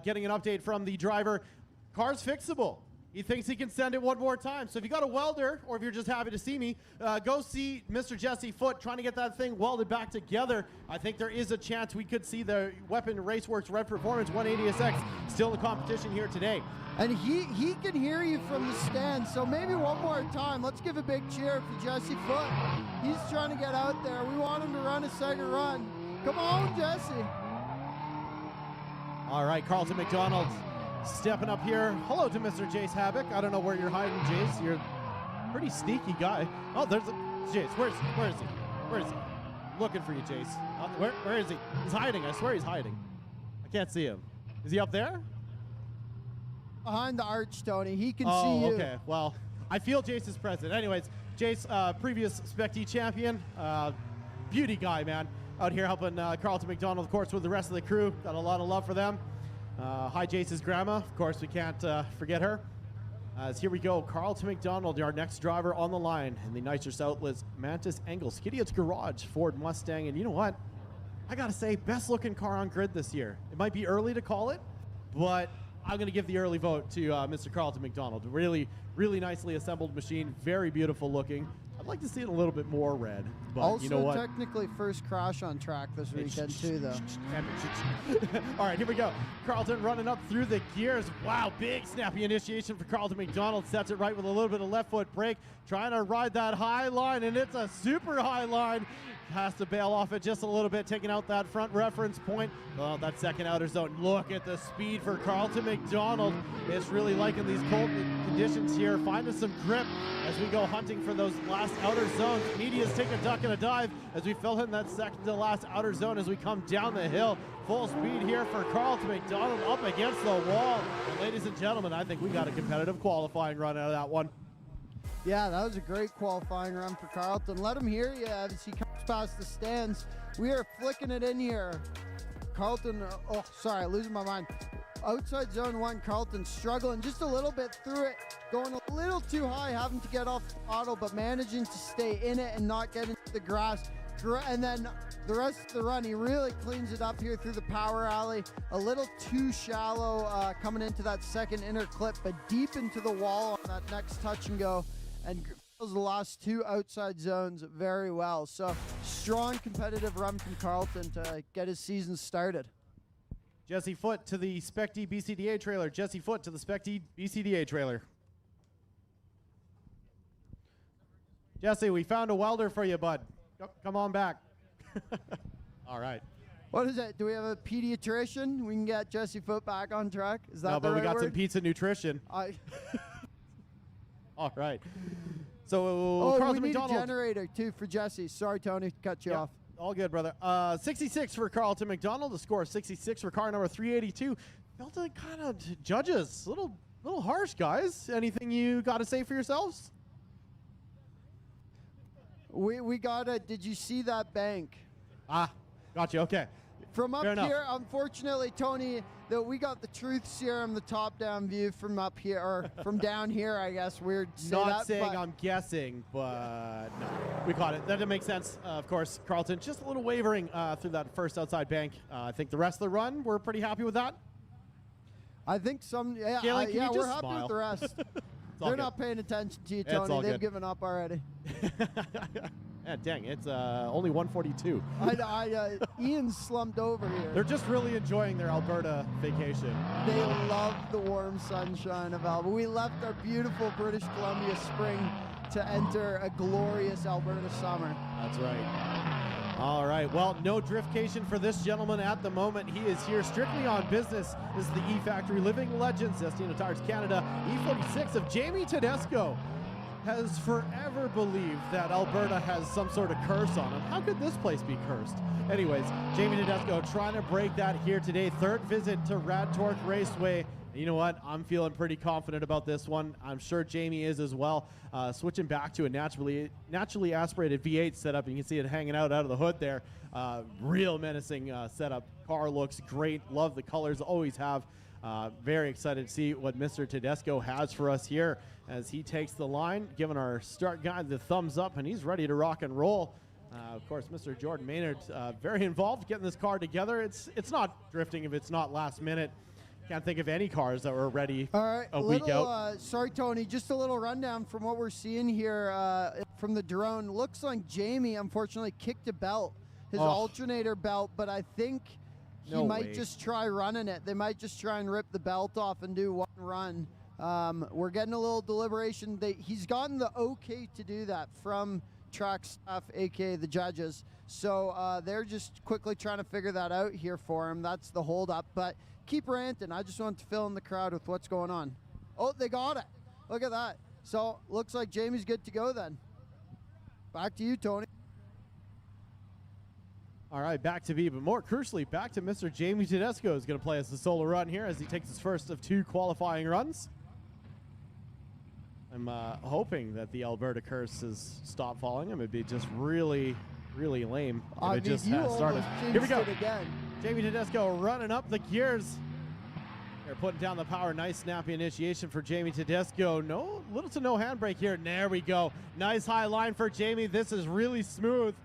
S7: Getting an update from the driver. Car's fixable. He thinks he can send it one more time. So if you got a welder, or if you're just happy to see me, go see Mr. Jesse Foote trying to get that thing welded back together. I think there is a chance we could see the Weapon Raceworks Red Performance 180SX still in competition here today.
S8: And he can hear you from the stand, so maybe one more time. Let's give a big cheer for Jesse Foote. He's trying to get out there. We want him to run a second run. Come on, Jesse.
S7: All right, Carlton McDonald stepping up here. Hello to Mr. Jace Habak. I don't know where you're hiding, Jace. You're a pretty sneaky guy. Oh, there's a Jace. Where is he? Where is he? I'm looking for you, Jace. Where is he? He's hiding. I swear he's hiding. I can't see him. Is he up there?
S8: Behind the arch, Tony. He can see you.
S7: Okay. Well, I feel Jace is present. Anyways, Jace, previous Spec-D champion, beauty guy, man. Out here helping Carlton McDonald, of course, with the rest of the crew. Got a lot of love for them. Hi, Jace's grandma. Of course, we can't forget her. As here we go, Carlton McDonald, our next driver on the line in the Nitrous Outlets Mantis Engels Skidiots Garage Ford Mustang. And you know what? I got to say, best looking car on grid this year. It might be early to call it, but I'm going to give the early vote to Mr. Carlton McDonald. Really, really nicely assembled machine. Very beautiful looking. I'd like to see it a little bit more red, but
S8: also,
S7: you know what?
S8: Technically first crash on track this weekend too, though.
S7: All right, here we go. Carlton running up through the gears. Wow, big snappy initiation for Carlton McDonald. Sets it right with a little bit of left foot brake. Trying to ride that high line, and it's a super high line. Has to bail off it just a little bit, taking out that front reference point. Oh, that second outer zone. Look at the speed for Carlton McDonald. It's really liking these cold conditions here. Finding some grip as we go hunting for those last last outer zone. Media's take a duck and a dive as we fill in that second to last outer zone as we come down the hill. Full speed here for Carlton McDonald up against the wall. And ladies and gentlemen, I think we got a competitive qualifying run out of that one.
S8: Yeah, that was a great qualifying run for Carlton. Let him hear you as he comes past the stands. We are flicking it in here. Carlton, oh, sorry, losing my mind. Outside zone 1, Carlton struggling just a little bit through it, going a little too high, having to get off the throttle, but managing to stay in it and not get into the grass. And then the rest of the run, he really cleans it up here through the power alley. A little too shallow coming into that second inner clip, but deep into the wall on that next touch and go. And the last 2 outside zones very well. So strong competitive run from Carlton to get his season started.
S7: Jesse Foote to the Spec-D BCDA trailer. Jesse Foote to the Spec-D BCDA trailer. Jesse, we found a welder for you, bud. Come on back. All right.
S8: What is it? Do we have a pediatrician? We can get Jesse Foote back on track? Is that
S7: no,
S8: the
S7: but
S8: right
S7: we got
S8: word?
S7: some pizza nutrition. All right. So,
S8: oh,
S7: Carlton
S8: we need
S7: McDonald.
S8: a generator, too, for Jesse. Sorry, Tony, to cut you off.
S7: All good, brother. 66 for Carlton McDonald. The score 66 for car number 382. Felt like kind of judges. Little harsh, guys. Anything you got to say for yourselves?
S8: We got it. Did you see that bank?
S7: Gotcha. Okay.
S8: From up
S7: Fair enough.
S8: here, unfortunately, Tony, that we got the truth serum, the top-down view from up here, or from down here, I guess. Weird to say
S7: Not
S8: that,
S7: saying
S8: but
S7: I'm guessing, but no, we caught it. That didn't make sense. Of course, Carlton just a little wavering through that first outside bank. I think the rest of the run, we're pretty happy with that.
S8: I think some,
S7: Galen, can you
S8: we're
S7: just
S8: happy
S7: smile?
S8: with the rest.
S7: all
S8: They're
S7: good.
S8: not paying attention to you,
S7: It's all
S8: Tony. They've
S7: good.
S8: given up already.
S7: Yeah, dang, it's only 142.
S8: Ian's slumped over here.
S7: They're just really enjoying their Alberta vacation.
S8: They love the warm sunshine of Alberta. We left our beautiful British Columbia spring to enter a glorious Alberta summer.
S7: That's right. All right, well, no driftcation for this gentleman at the moment. He is here strictly on business. This is the E-Factory Living Legends, Estino Tires Canada, E46 of Jamie Tedesco. Has forever believed that Alberta has some sort of curse on him. How could this place be cursed? Anyways, Jamie Tedesco trying to break that here today. Third visit to RAD Torque Raceway. You know what? I'm feeling pretty confident about this one. I'm sure Jamie is as well. Switching back to a naturally aspirated V8 setup. You can see it hanging out of the hood there. Real menacing setup. Car looks great. Love the colors. Always have. Very excited to see what Mr. Tedesco has for us here as he takes the line, giving our start guy the thumbs up, and he's ready to rock and roll. Of course, Mr. Jordan Maynard very involved getting this car together. It's not drifting if it's not last minute. Can't think of any cars that were ready a week out.
S8: Sorry, Tony, just a little rundown from what we're seeing here from the drone. Looks like Jamie, unfortunately, kicked a belt, his alternator belt, but I think he might just try running it. They might just try and rip the belt off and do one run. We're getting a little deliberation. He's gotten the okay to do that from track staff, aka the judges. So they're just quickly trying to figure that out here for him. That's the holdup. But keep ranting. I just want to fill in the crowd with what's going on. Oh, they got it. Look at that. So looks like Jamie's good to go then. Back to you, Tony.
S7: All right, back to me, but more crucially, back to Mr. Jamie Tedesco is going to play us the solo run here as he takes his first of 2 qualifying runs. I'm hoping that the Alberta curse has stopped following him. It'd be just really, really lame if it just had started. Here we go. Jamie Tedesco running up the gears. They're putting down the power. Nice snappy initiation for Jamie Tedesco. Little to no handbrake here. And there we go. Nice high line for Jamie. This is really smooth.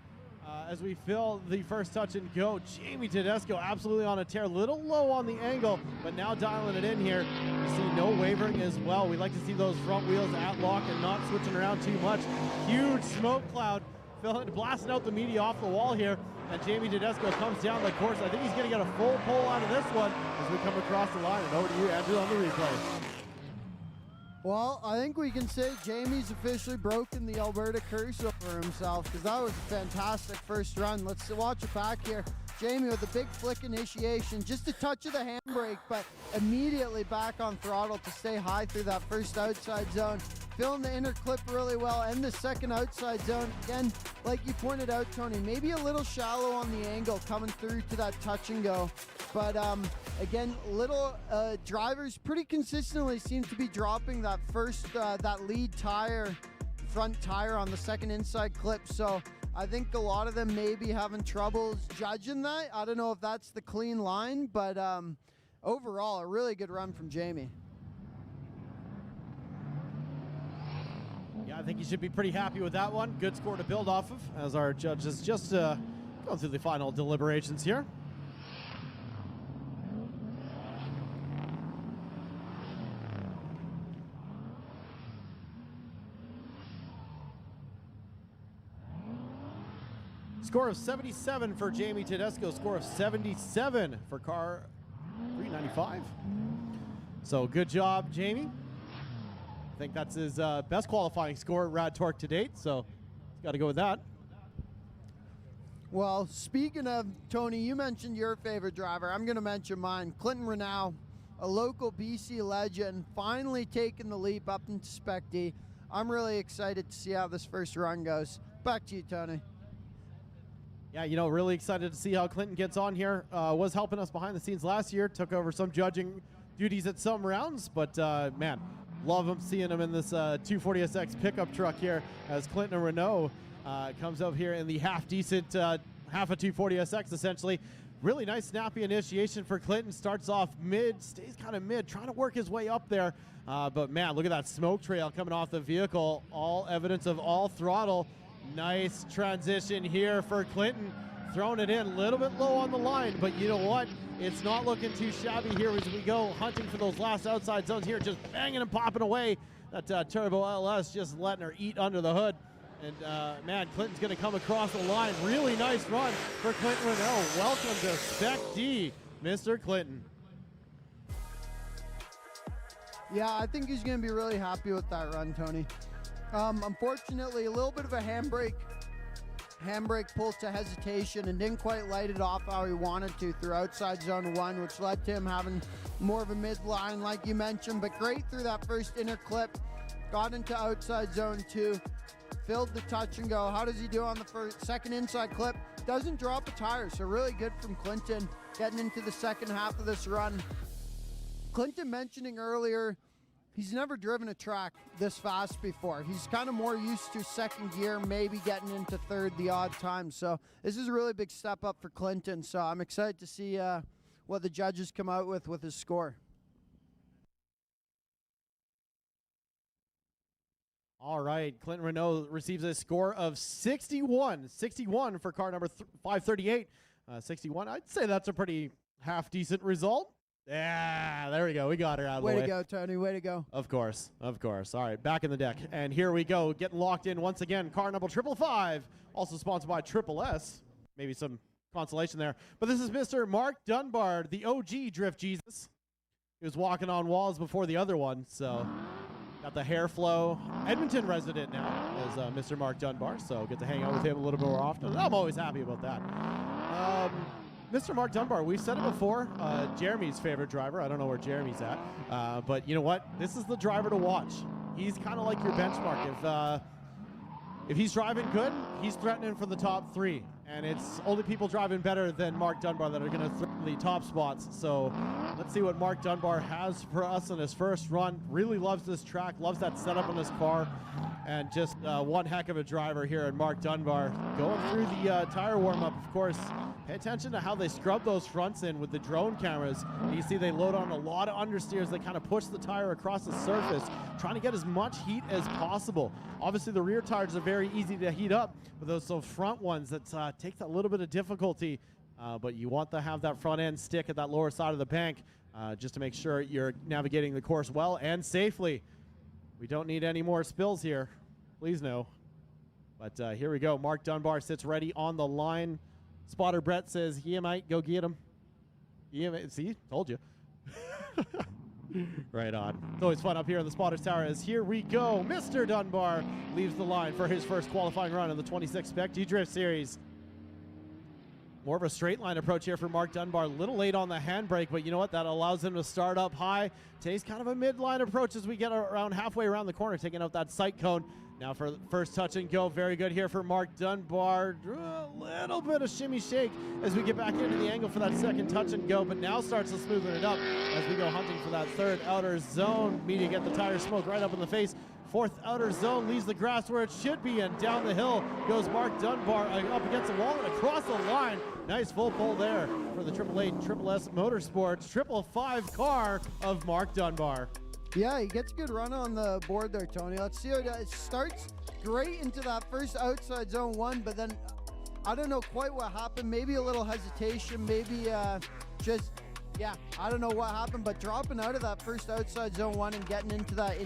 S7: As we fill the first touch and go, Jamie Tedesco absolutely on a tear. Little low on the angle, but now dialing it in here. You see no wavering as well. We like to see those front wheels at lock and not switching around too much. Huge smoke cloud blasting out the media off the wall here. And Jamie Tedesco comes down the course. I think he's going to get a full pull out of this one as we come across the line. And over to you, Andrew, on the replay.
S8: Well, I think we can say Jamie's officially broken the Alberta curse over himself because that was a fantastic first run. Let's watch it back here. Jamie with a big flick initiation, just a touch of the handbrake, but immediately back on throttle to stay high through that first outside zone. filling the inner clip really well and the second outside zone. Again, like you pointed out, Tony, maybe a little shallow on the angle coming through to that touch and go. But again, little drivers pretty consistently seem to be dropping that first, that lead tire, front tire on the second inside clip. So I think a lot of them may be having troubles judging that. I don't know if that's the clean line, but overall, a really good run from Jamie.
S7: Yeah, I think you should be pretty happy with that one. Good score to build off of as our judges just going through the final deliberations here. Score of 77 for Jamie Tedesco. Score of 77 for car 395. So good job, Jamie. I think that's his best qualifying score at RAD Torque to date, so got to go with that.
S8: Well, speaking of, Tony, you mentioned your favorite driver. I'm going to mention mine. Clinton Renaud, a local BC legend, finally taking the leap up into Spec-D. I'm really excited to see how this first run goes. Back to you, Tony.
S7: Yeah, you know, really excited to see how Clinton gets on here. Was helping us behind the scenes last year, took over some judging duties at some rounds, but man, love him, seeing him in this 240SX pickup truck here as Clinton Renaud comes up here in the half-decent, half a 240SX essentially. Really nice snappy initiation for Clinton. Starts off mid, stays kind of mid, trying to work his way up there. But man, look at that smoke trail coming off the vehicle. All evidence of all throttle. Nice transition here for Clinton. Throwing it in a little bit low on the line, but you know what? It's not looking too shabby here as we go hunting for those last outside zones here, just banging and popping away. That Turbo LS just letting her eat under the hood. And man, Clinton's gonna come across the line. Really nice run for Clinton Renaud. Welcome to Spec-D, Mr. Clinton.
S8: Yeah, I think he's gonna be really happy with that run, Tony. Unfortunately, a little bit of a handbrake pulled to hesitation and didn't quite light it off how he wanted to through outside zone 1, which led to him having more of a midline like you mentioned, but great through that first inner clip, got into outside zone 2, filled the touch and go. How does he do on the second inside clip? Doesn't drop a tire, so really good from Clinton getting into the second half of this run. Clinton mentioning earlier, he's never driven a track this fast before. He's kind of more used to second gear, maybe getting into third the odd time. So this is a really big step up for Clinton. So I'm excited to see what the judges come out with his score.
S7: All right, Clinton Renaud receives a score of 61. 61 for car number 538. 61, I'd say that's a pretty half-decent result. Yeah, there we go. We got her out of the way.
S8: Way to go, Tony. Way to go.
S7: Of course. Of course. All right, back in the deck. And here we go, getting locked in once again. Car number 555, also sponsored by Triple S. Maybe some consolation there. But this is Mr. Mark Dunbar, the OG Drift Jesus. He was walking on walls before the other one, so got the hair flow. Edmonton resident now is Mr. Mark Dunbar, so get to hang out with him a little bit more often. And I'm always happy about that. Mr. Mark Dunbar, we've said it before, Jeremy's favorite driver. I don't know where Jeremy's at, but you know what? This is the driver to watch. He's kind of like your benchmark. If he's driving good, he's threatening for the top 3. And it's only people driving better than Mark Dunbar that are going to threaten the top spots. So let's see what Mark Dunbar has for us in his first run. Really loves this track, loves that setup in this car, and just one heck of a driver here at Mark Dunbar. Going through the tire warm-up, of course. Pay attention to how they scrub those fronts in with the drone cameras. You see they load on a lot of understeers. They kind of push the tire across the surface, trying to get as much heat as possible. Obviously, the rear tires are very easy to heat up, but those front ones that take a little bit of difficulty. But you want to have that front end stick at that lower side of the bank just to make sure you're navigating the course well and safely. We don't need any more spills here. Please no. But here we go. Mark Dunbar sits ready on the line. Spotter Brett says, yeah, mate, go get him. Yeah, mate. See, told you. Right on. It's always fun up here in the Spotters Tower as here we go. Mr. Dunbar leaves the line for his first qualifying run in the 26 Spec-D Drift Series. More of a straight line approach here for Mark Dunbar. A little late on the handbrake, but you know what? That allows him to start up high. Today's kind of a midline approach as we get around halfway around the corner, taking out that sight cone. Now for the first touch and go. Very good here for Mark Dunbar. A little bit of shimmy shake as we get back into the angle for that second touch and go, but now starts to smoothen it up as we go hunting for that third outer zone. Media get the tire smoke right up in the face. Fourth outer zone leaves the grass where it should be, and down the hill goes Mark Dunbar up against the wall and across the line. Nice full pull there for the Triple S Motorsports 555 car of Mark Dunbar.
S8: Yeah, he gets a good run on the board there, Tony. Let's see how it starts great into that first outside zone one, but then I don't know quite what happened. Maybe a little hesitation, maybe I don't know what happened, but dropping out of that first outside zone one and getting into that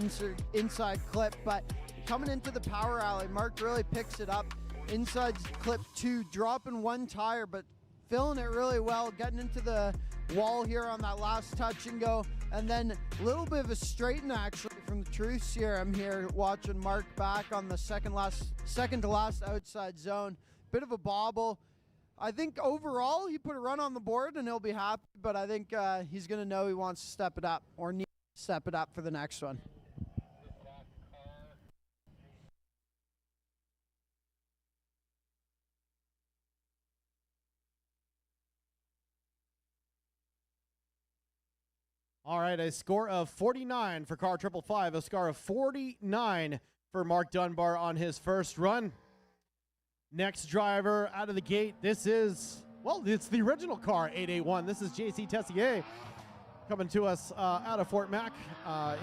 S8: inside clip. But coming into the power alley, Mark really picks it up. Inside clip 2, dropping one tire, but filling it really well, getting into the wall here on that last touch and go. And then a little bit of a straighten actually from the truth serum here, watching Mark back on the second to last outside zone. Bit of a bobble. I think overall he put a run on the board and he'll be happy, but I think he's going to know he wants to step it up or need to step it up for the next one.
S7: All right, a score of 49 for car 555, a score of 49 for Mark Dunbar on his first run. Next driver out of the gate, this is, well, it's the original car, 881. This is JC Tessier coming to us out of Fort Mac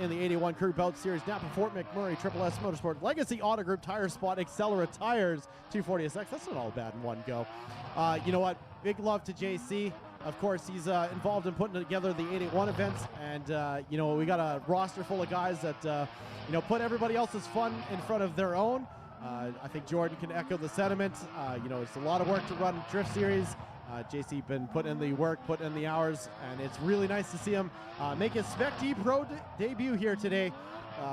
S7: in the 881 Crew Belt Series. Napa, Fort McMurray, Triple S Motorsport, Legacy Auto Group, Tire Spot, Accelera Tires, 240SX. That's not all bad in one go. You know what? Big love to JC. Of course, he's involved in putting together the 881 events, and you know, we got a roster full of guys that you know, put everybody else's fun in front of their own. I think Jordan can echo the sentiment. You know, it's a lot of work to run Drift Series. JC been putting in the work, putting in the hours, and it's really nice to see him make his Spec-D Pro debut here today.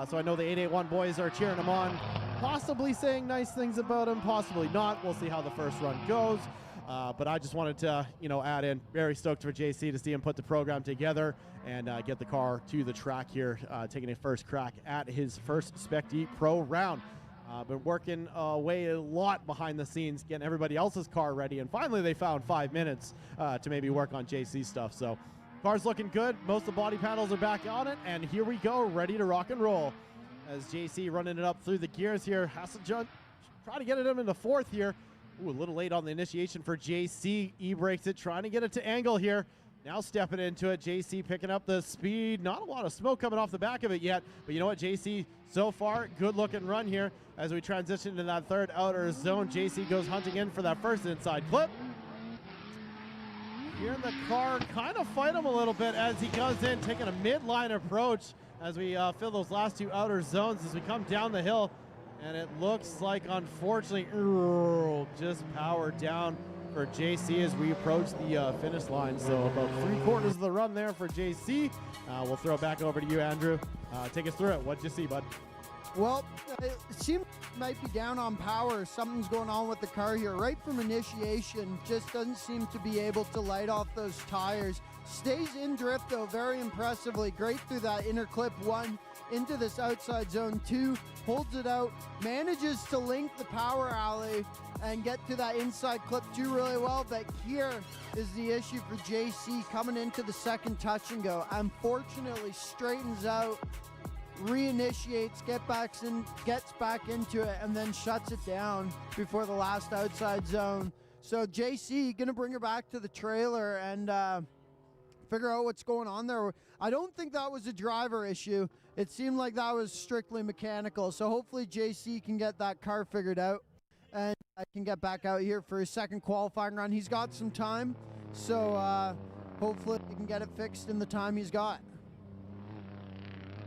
S7: So I know the 881 boys are cheering him on, possibly saying nice things about him, possibly not. We'll see how the first run goes. But I just wanted to, you know, add in, very stoked for JC to see him put the program together and get the car to the track here, taking a first crack at his first Spec-D Pro round. Been working away a lot behind the scenes, getting everybody else's car ready, and finally they found 5 minutes to maybe work on JC stuff. So car's looking good. Most of the body panels are back on it, and here we go, ready to rock and roll. As JC running it up through the gears here, has to try to get it into fourth here. Ooh, a little late on the initiation for JC. E-brakes it, trying to get it to angle here. Now stepping into it, JC picking up the speed. Not a lot of smoke coming off the back of it yet, but you know what, JC, so far, good looking run here. As we transition to that third outer zone, JC goes hunting in for that first inside clip. Here in the car, kind of fight him a little bit as he goes in, taking a midline approach as we fill those last two outer zones as we come down the hill. And it looks like, unfortunately, just power down for JC as we approach the finish line. So about 3/4 of the run there for JC. We'll throw it back over to you, Andrew. Take us through it. What'd you see, bud?
S8: Well, it seems it might be down on power. Something's going on with the car here. Right from initiation, just doesn't seem to be able to light off those tires. Stays in drift, though, very impressively. Great through that inner clip 1 into this outside zone 2. Holds it out, manages to link the power alley and get to that inside clip 2 really well. But here is the issue for JC coming into the second touch and go. Unfortunately, straightens out, reinitiates, gets back into it, and then shuts it down before the last outside zone. So JC gonna bring her back to the trailer and figure out what's going on there. I don't think that was a driver issue. It seemed like that was strictly mechanical. So hopefully JC can get that car figured out and I can get back out here for his second qualifying run. He's got some time, so hopefully he can get it fixed in the time he's got.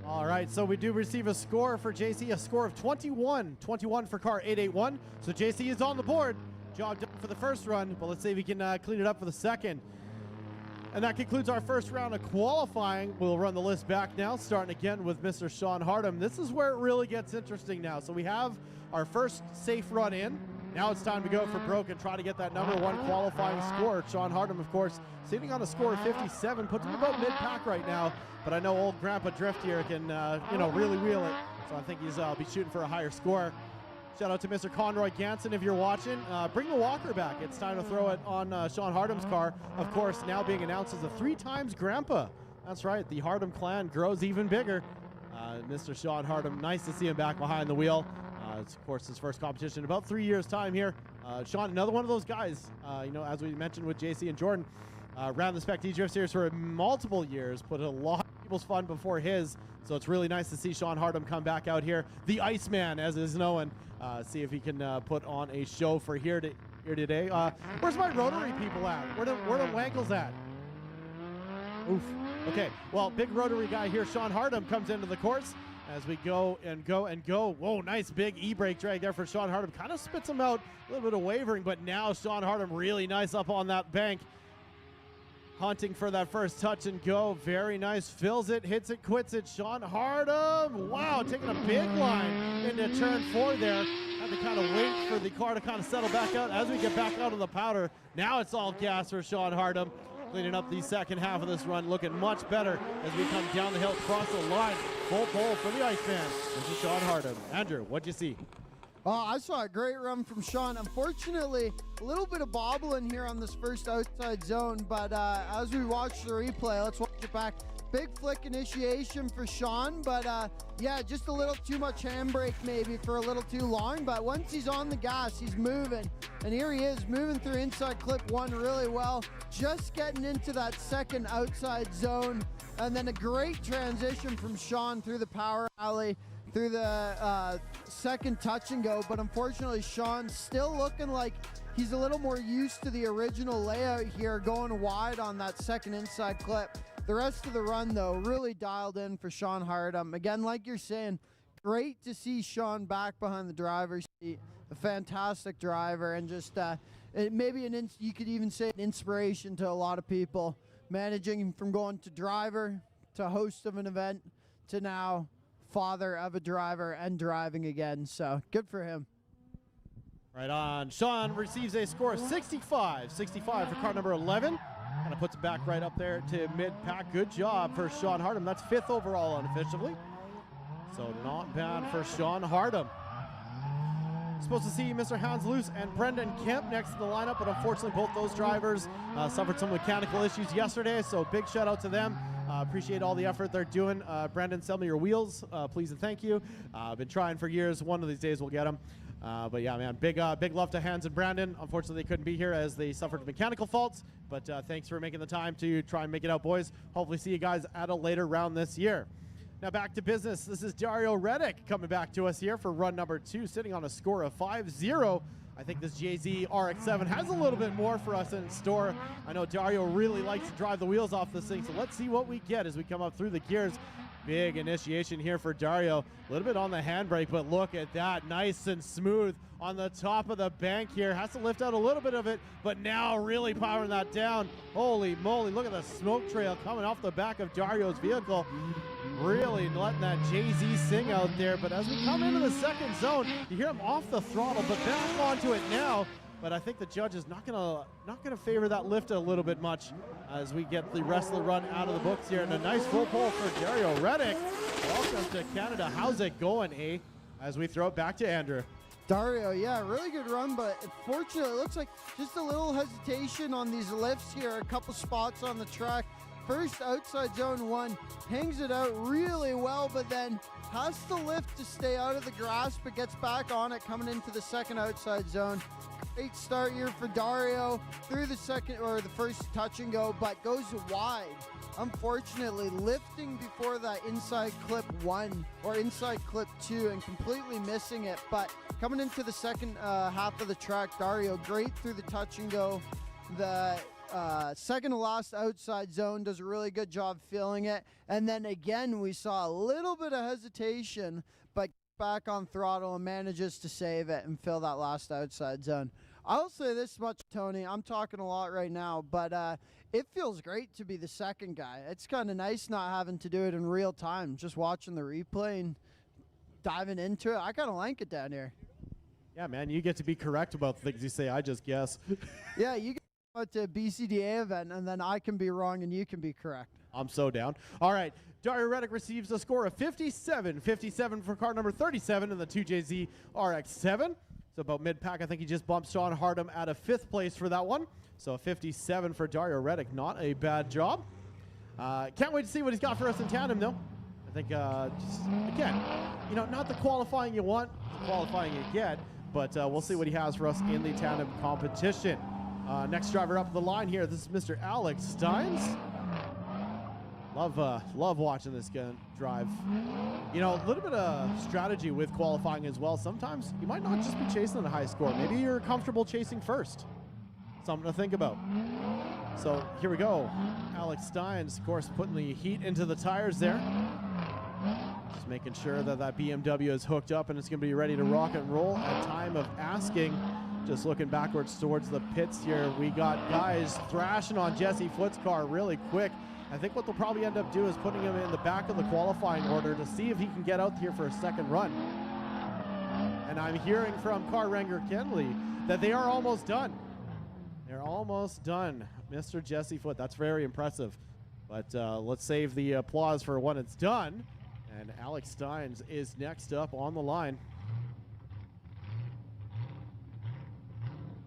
S7: All right, so we do receive a score for JC, a score of 21 for car 881. So JC is on the board. Job done for the first run, but let's see if we can clean it up for the second. And that concludes our first round of qualifying. We'll run the list back now, starting again with Mr. Sean Hardham. This is where it really gets interesting now. So we have our first safe run in. Now it's time to go for broke and try to get that number 1 qualifying score. Sean Hardham, of course, sitting on a score of 57, puts him about mid-pack right now. But I know old Grandpa Drift here can, really wheel it. So I think he's be shooting for a higher score. Shout out to Mr. Conroy Ganson if you're watching. Bring the walker back. It's time to throw it on Sean Hardham's car. Of course, now being announced as a 3-times grandpa. That's right, the Hardham clan grows even bigger. Mr. Sean Hardham, nice to see him back behind the wheel. It's, of course, his first competition in about 3 years' time here. Sean, another one of those guys, as we mentioned with JC and Jordan, ran the Spec-D Drift Series for multiple years, put a lot of people's fun before his. So it's really nice to see Sean Hardham come back out here, the Iceman, as is known. See if he can put on a show for here today. Where's my rotary people at? Where the Wankles at? Oof. Okay, well, big rotary guy here, Sean Hardham, comes into the course as we go and go and go. Whoa, nice big e-brake drag there for Sean Hardham. Kind of spits him out, a little bit of wavering, but now Sean Hardham really nice up on that bank. Hunting for that first touch and go. Very nice. Fills it, hits it, quits it. Sean Hardham, wow, taking a big line into turn 4 there. Had to kind of wait for the car to kind of settle back out as we get back out of the powder. Now it's all gas for Sean Hardham. Cleaning up the second half of this run, looking much better as we come down the hill, cross the line. Full pole for the Iceman. This is Sean Hardham. Andrew, what'd you see?
S8: I saw a great run from Sean. Unfortunately, a little bit of bobbling here on this first outside zone, but as we watch the replay, let's watch it back. Big flick initiation for Sean, but yeah, just a little too much handbrake maybe for a little too long, but once he's on the gas, he's moving. And here he is, moving through inside clip 1 really well, just getting into that second outside zone, and then a great transition from Sean through the power alley, through the second touch and go, but unfortunately Sean's still looking like he's a little more used to the original layout here, going wide on that second inside clip. The rest of the run, though, really dialed in for Sean Hardham. Again, like you're saying, great to see Sean back behind the driver's seat. A fantastic driver, and just maybe you could even say an inspiration to a lot of people. Managing from going to driver to host of an event to now father of a driver and driving again. So good for him.
S7: Right on. Sean receives a score of 65. 65 for car number 11. Kind of puts it back right up there to mid-pack. Good job for Sean Hardham. That's 5th overall unofficially. So not bad for Sean Hardham. Supposed to see Mr. Hans Luce and Brendan Kemp next to the lineup, but unfortunately both those drivers suffered some mechanical issues yesterday, so big shout out to them. Appreciate all the effort they're doing. Brendan, sell me your wheels, please and thank you. Been trying for years. One of these days we'll get them. But yeah, man, big love to Hans and Brandon. Unfortunately, they couldn't be here as they suffered mechanical faults, but thanks for making the time to try and make it out, boys. Hopefully see you guys at a later round this year. Now back to business. This is Dario Reddick coming back to us here for run number 2, sitting on a score of 5-0. I think this JZ RX-7 has a little bit more for us in store. I know Dario really likes to drive the wheels off this thing, so let's see what we get as we come up through the gears. Big initiation here for Dario. A little bit on the handbrake, but look at that. Nice and smooth on the top of the bank here. Has to lift out a little bit of it, but now really powering that down. Holy moly, look at the smoke trail coming off the back of Dario's vehicle. Really letting that JZ sing out there, but as we come into the second zone, you hear him off the throttle, but back onto it now. But I think the judge is not gonna favor that lift a little bit much as we get the rest of the run out of the books here. And a nice full pole for Dario Reddick. Welcome to Canada. How's it going, eh? As we throw it back to Andrew.
S8: Dario, yeah, really good run, but unfortunately, it looks like just a little hesitation on these lifts here. A couple spots on the track. First outside zone 1, hangs it out really well, but then has to lift to stay out of the grass, but gets back on it coming into the second outside zone. Great start here for Dario through the first touch and go, but goes wide. Unfortunately, lifting before that inside clip 1 or inside clip 2 and completely missing it. But coming into the second half of the track, Dario great through the touch and go. The second to last outside zone does a really good job filling it. And then again, we saw a little bit of hesitation, but back on throttle and manages to save it and fill that last outside zone. I'll say this much, Tony, I'm talking a lot right now, but it feels great to be the second guy. It's kind of nice not having to do it in real time, just watching the replay and diving into it. I kind of like it down here.
S7: Yeah, man, you get to be correct about the things you say. I just guess.
S8: Yeah, you go out to a BCDA event, and then I can be wrong and you can be correct.
S7: I'm so down. All right, Dario Reddick receives a score of 57. 57 for car number 37 in the 2JZ RX-7. So about mid-pack, I think he just bumped Sean Hardham out of 5th place for that one. So a 57 for Dario Reddick, not a bad job. Can't wait to see what he's got for us in tandem, though. I think, just, again, you know, not the qualifying you want, the qualifying you get, but we'll see what he has for us in the tandem competition. Next driver up the line here, this is Mr. Alex Steins. Love watching this guy drive. You know, a little bit of strategy with qualifying as well. Sometimes you might not just be chasing a high score. Maybe you're comfortable chasing first. Something to think about. So here we go. Alex Steins, of course, putting the heat into the tires there. Just making sure that that BMW is hooked up and it's going to be ready to rock and roll at time of asking. Just looking backwards towards the pits here. We got guys thrashing on Jesse Foot's car really quick. I think what they'll probably end up doing is putting him in the back of the qualifying order to see if he can get out here for a second run. And I'm hearing from car wrangler Kenley that they are almost done. They're almost done. Mr. Jesse Foot, that's very impressive. But let's save the applause for when it's done. And Alex Steins is next up on the line.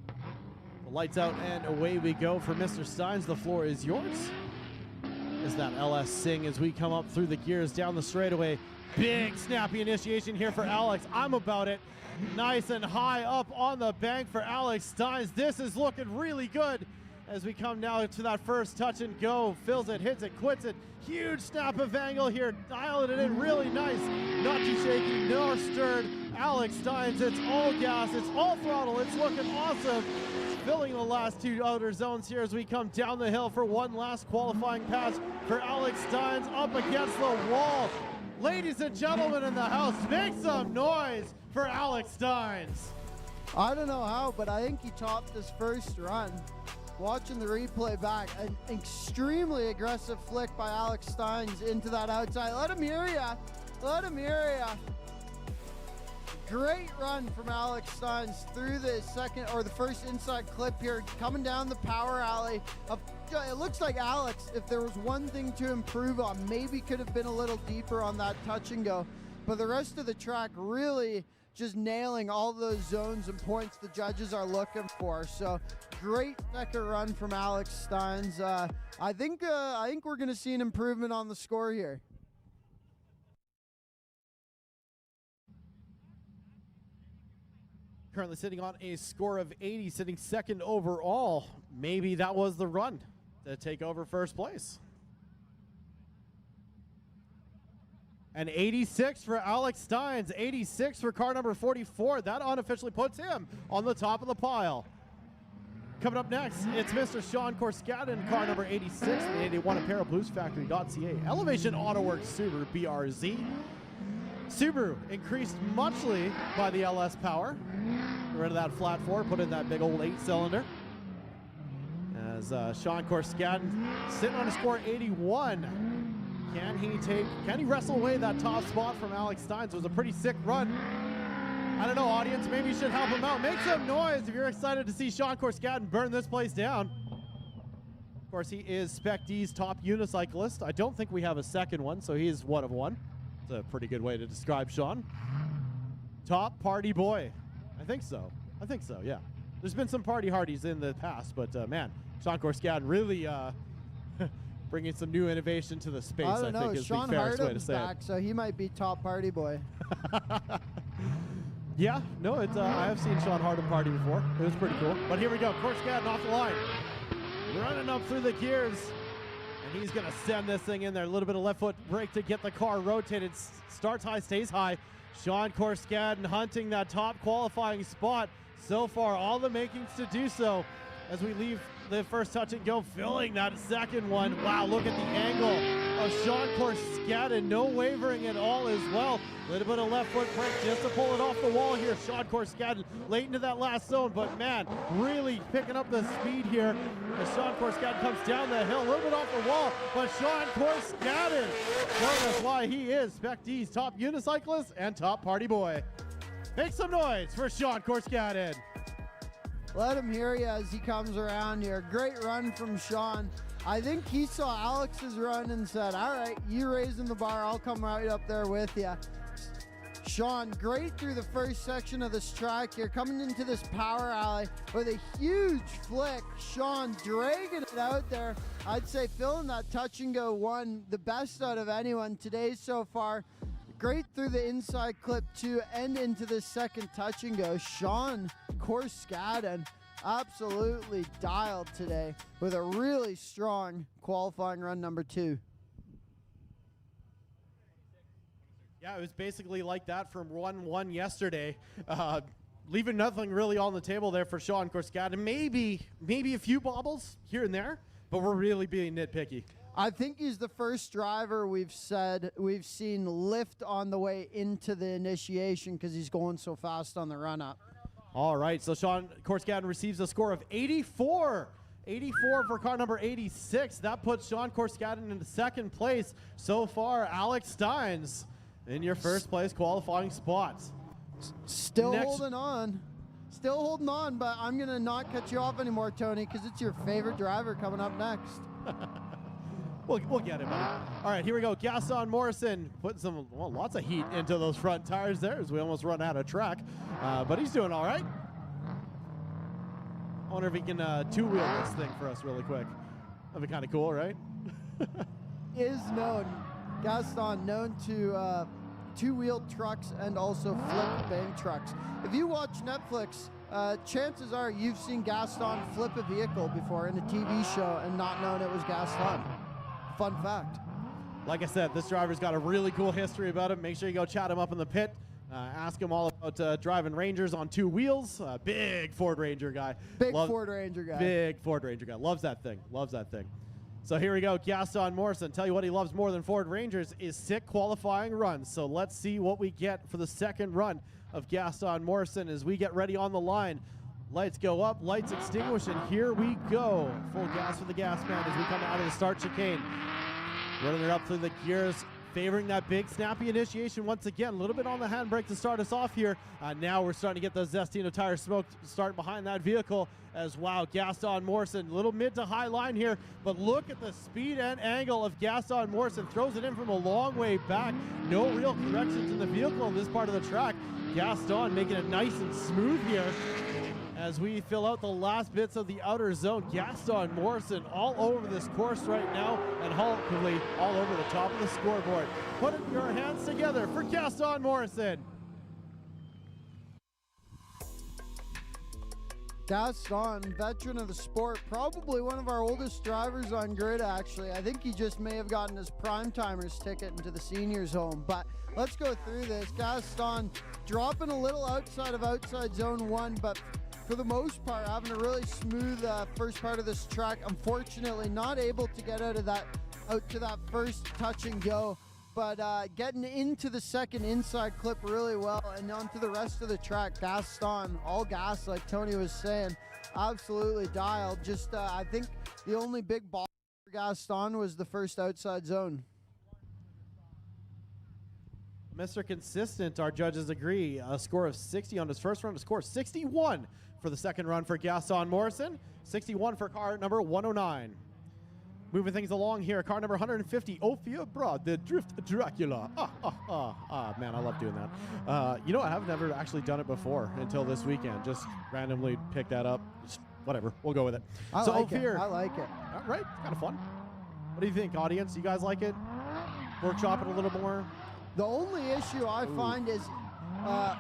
S7: The lights out and away we go for Mr. Steins. The floor is yours. Is that LS Sing as we come up through the gears down the straightaway. Big snappy initiation here for Alex. I'm about it. Nice and high up on the bank for Alex Steins. This is looking really good as we come now to that first touch and go. Fills it, hits it, quits it. Huge snap of angle here. Dialing it in really nice. Not too shaky, nor stirred. Alex Steins, it's all gas, it's all throttle. It's looking awesome. Filling the last two outer zones here as we come down the hill for one last qualifying pass for Alex Steins up against the wall. Ladies and gentlemen in the house, make some noise for Alex Steins.
S8: I don't know how, but I think he topped his first run. Watching the replay back, an extremely aggressive flick by Alex Steins into that outside. Let him hear ya. Let him hear ya. Great run from Alex Steins through the second or the first inside clip here, coming down the power alley. It looks like Alex, if there was one thing to improve on, maybe could have been a little deeper on that touch and go. But the rest of the track really just nailing all those zones and points the judges are looking for. So great second run from Alex Steins. I think we're going to see an improvement on the score here.
S7: Currently sitting on a score of 80, sitting second overall. Maybe that was the run to take over first place. And 86 for Alex Steins, 86 for car number 44. That unofficially puts him on the top of the pile. Coming up next, it's Mr. Sean Corskadden, car number 86, the 81 apparel, bluesfactory.ca. Elevation Autoworks Subaru BRZ. Subaru increased muchly by the LS power. Get rid of that flat four, put in that big old 8-cylinder. As Sean Corskadden sitting on a score 81. Can he wrestle away that top spot from Alex Steins? It was a pretty sick run. I don't know, audience, maybe you should help him out. Make some noise if you're excited to see Sean Corskadden burn this place down. Of course, he is Spec-D's top unicyclist. I don't think we have a second one, so he is one of one. It's a pretty good way to describe Sean. Top party boy. I think so, yeah. There's been some party hardies in the past, but man, Sean Corskadden really bringing some new innovation to the space, I think is the fairest way to say
S8: back,
S7: it.
S8: So he might be top party boy.
S7: Yeah, no, it's I have seen Sean Hardham party before. It was pretty cool. But here we go, Corskadden off the line. Running up through the gears. And he's gonna send this thing in there. A little bit of left foot brake to get the car rotated. Starts high, stays high. Sean Corskadden hunting that top qualifying spot. So far, all the makings to do so as we leave the first touch and go, filling that second one. Wow, look at the angle of Sean Corskadden. No wavering at all as well. A little bit of left foot brake just to pull it off the wall here. Sean Corskadden late into that last zone, but man, really picking up the speed here as Sean Corskadden comes down the hill, a little bit off the wall, but Sean Corskadden showing us why he is Spec-D's top unicyclist and top party boy. Make some noise for Sean Korskanen.
S8: Let him hear you as he comes around here. Great run from Sean. I think he saw Alex's run and said, all right, you raising the bar, I'll come right up there with you. Sean, great through the first section of this track here, coming into this power alley with a huge flick. Sean dragging it out there. I'd say filling that touch and go one, the best out of anyone today so far. Great through the inside clip too, and into the second touch and go. Sean Korskanen absolutely dialed today with a really strong qualifying run number 2.
S7: Yeah, it was basically like that from 1-1 yesterday. Leaving nothing really on the table there for Sean Korskanen. Maybe a few bobbles here and there, but we're really being nitpicky.
S8: I think he's the first driver we've seen lift on the way into the initiation because he's going so fast on the run up.
S7: All right, so Sean Korskanen receives a score of 84. 84 for car number 86. That puts Sean Korskanen into second place. So far, Alex Steins in your first place qualifying spot.
S8: Still holding on, but I'm going to not cut you off anymore, Tony, because it's your favorite driver coming up next.
S7: We'll get it, buddy. All right, here we go. Gaston Morrison putting lots of heat into those front tires there as we almost run out of track, but he's doing all right. I wonder if he can two-wheel this thing for us really quick. That'd be kind of cool, right?
S8: Gaston known to two-wheel trucks and also flip bank trucks. If you watch Netflix, chances are you've seen Gaston flip a vehicle before in a TV show and not known it was Gaston. Fun fact.
S7: Like I said, this driver's got a really cool history about him. Make sure you go chat him up in the pit. Ask him all about driving Rangers on 2 wheels. Big Ford Ranger guy.
S8: Big Ford Ranger guy.
S7: Loves that thing. So here we go. Gaston Morrison. Tell you what he loves more than Ford Rangers is sick qualifying runs. So let's see what we get for the second run of Gaston Morrison as we get ready on the line. Lights go up, lights extinguish, and here we go. Full gas for the gas man as we come out of the start chicane. Running her up through the gears, favoring that big snappy initiation once again. A little bit on the handbrake to start us off here. Now we're starting to get the Zestino tire smoke start behind that vehicle as wow, Gaston Morrison, little mid to high line here, but look at the speed and angle of Gaston Morrison. Throws it in from a long way back. No real corrections in the vehicle on this part of the track. Gaston making it nice and smooth here as we fill out the last bits of the outer zone. Gaston Morrison all over this course right now and hopefully all over the top of the scoreboard. Put your hands together for Gaston Morrison.
S8: Gaston, veteran of the sport, probably one of our oldest drivers on grid actually. I think he just may have gotten his prime timers ticket into the seniors home, but let's go through this. Gaston dropping a little outside of outside zone 1, but for the most part, having a really smooth first part of this track. Unfortunately, not able to get out to that first touch and go, but getting into the second inside clip really well and onto the rest of the track. Gaston, all gas, like Tony was saying, absolutely dialed. Just I think the only big ball for Gaston was the first outside zone.
S7: Mr. Consistent, our judges agree. A score of 60 on his first run, a score of 61 for the second run for Gaston Morrison. 61 for car number 109. Moving things along here, car number 150, Ophia Broad, the Drift Dracula. Man, I love doing that. You know, I've never actually done it before until this weekend. Just randomly picked that up. Just whatever, we'll go with it.
S8: I like it. All
S7: right, kind of fun. What do you think, audience? You guys like it? Workshop it a little more?
S8: The only issue I find is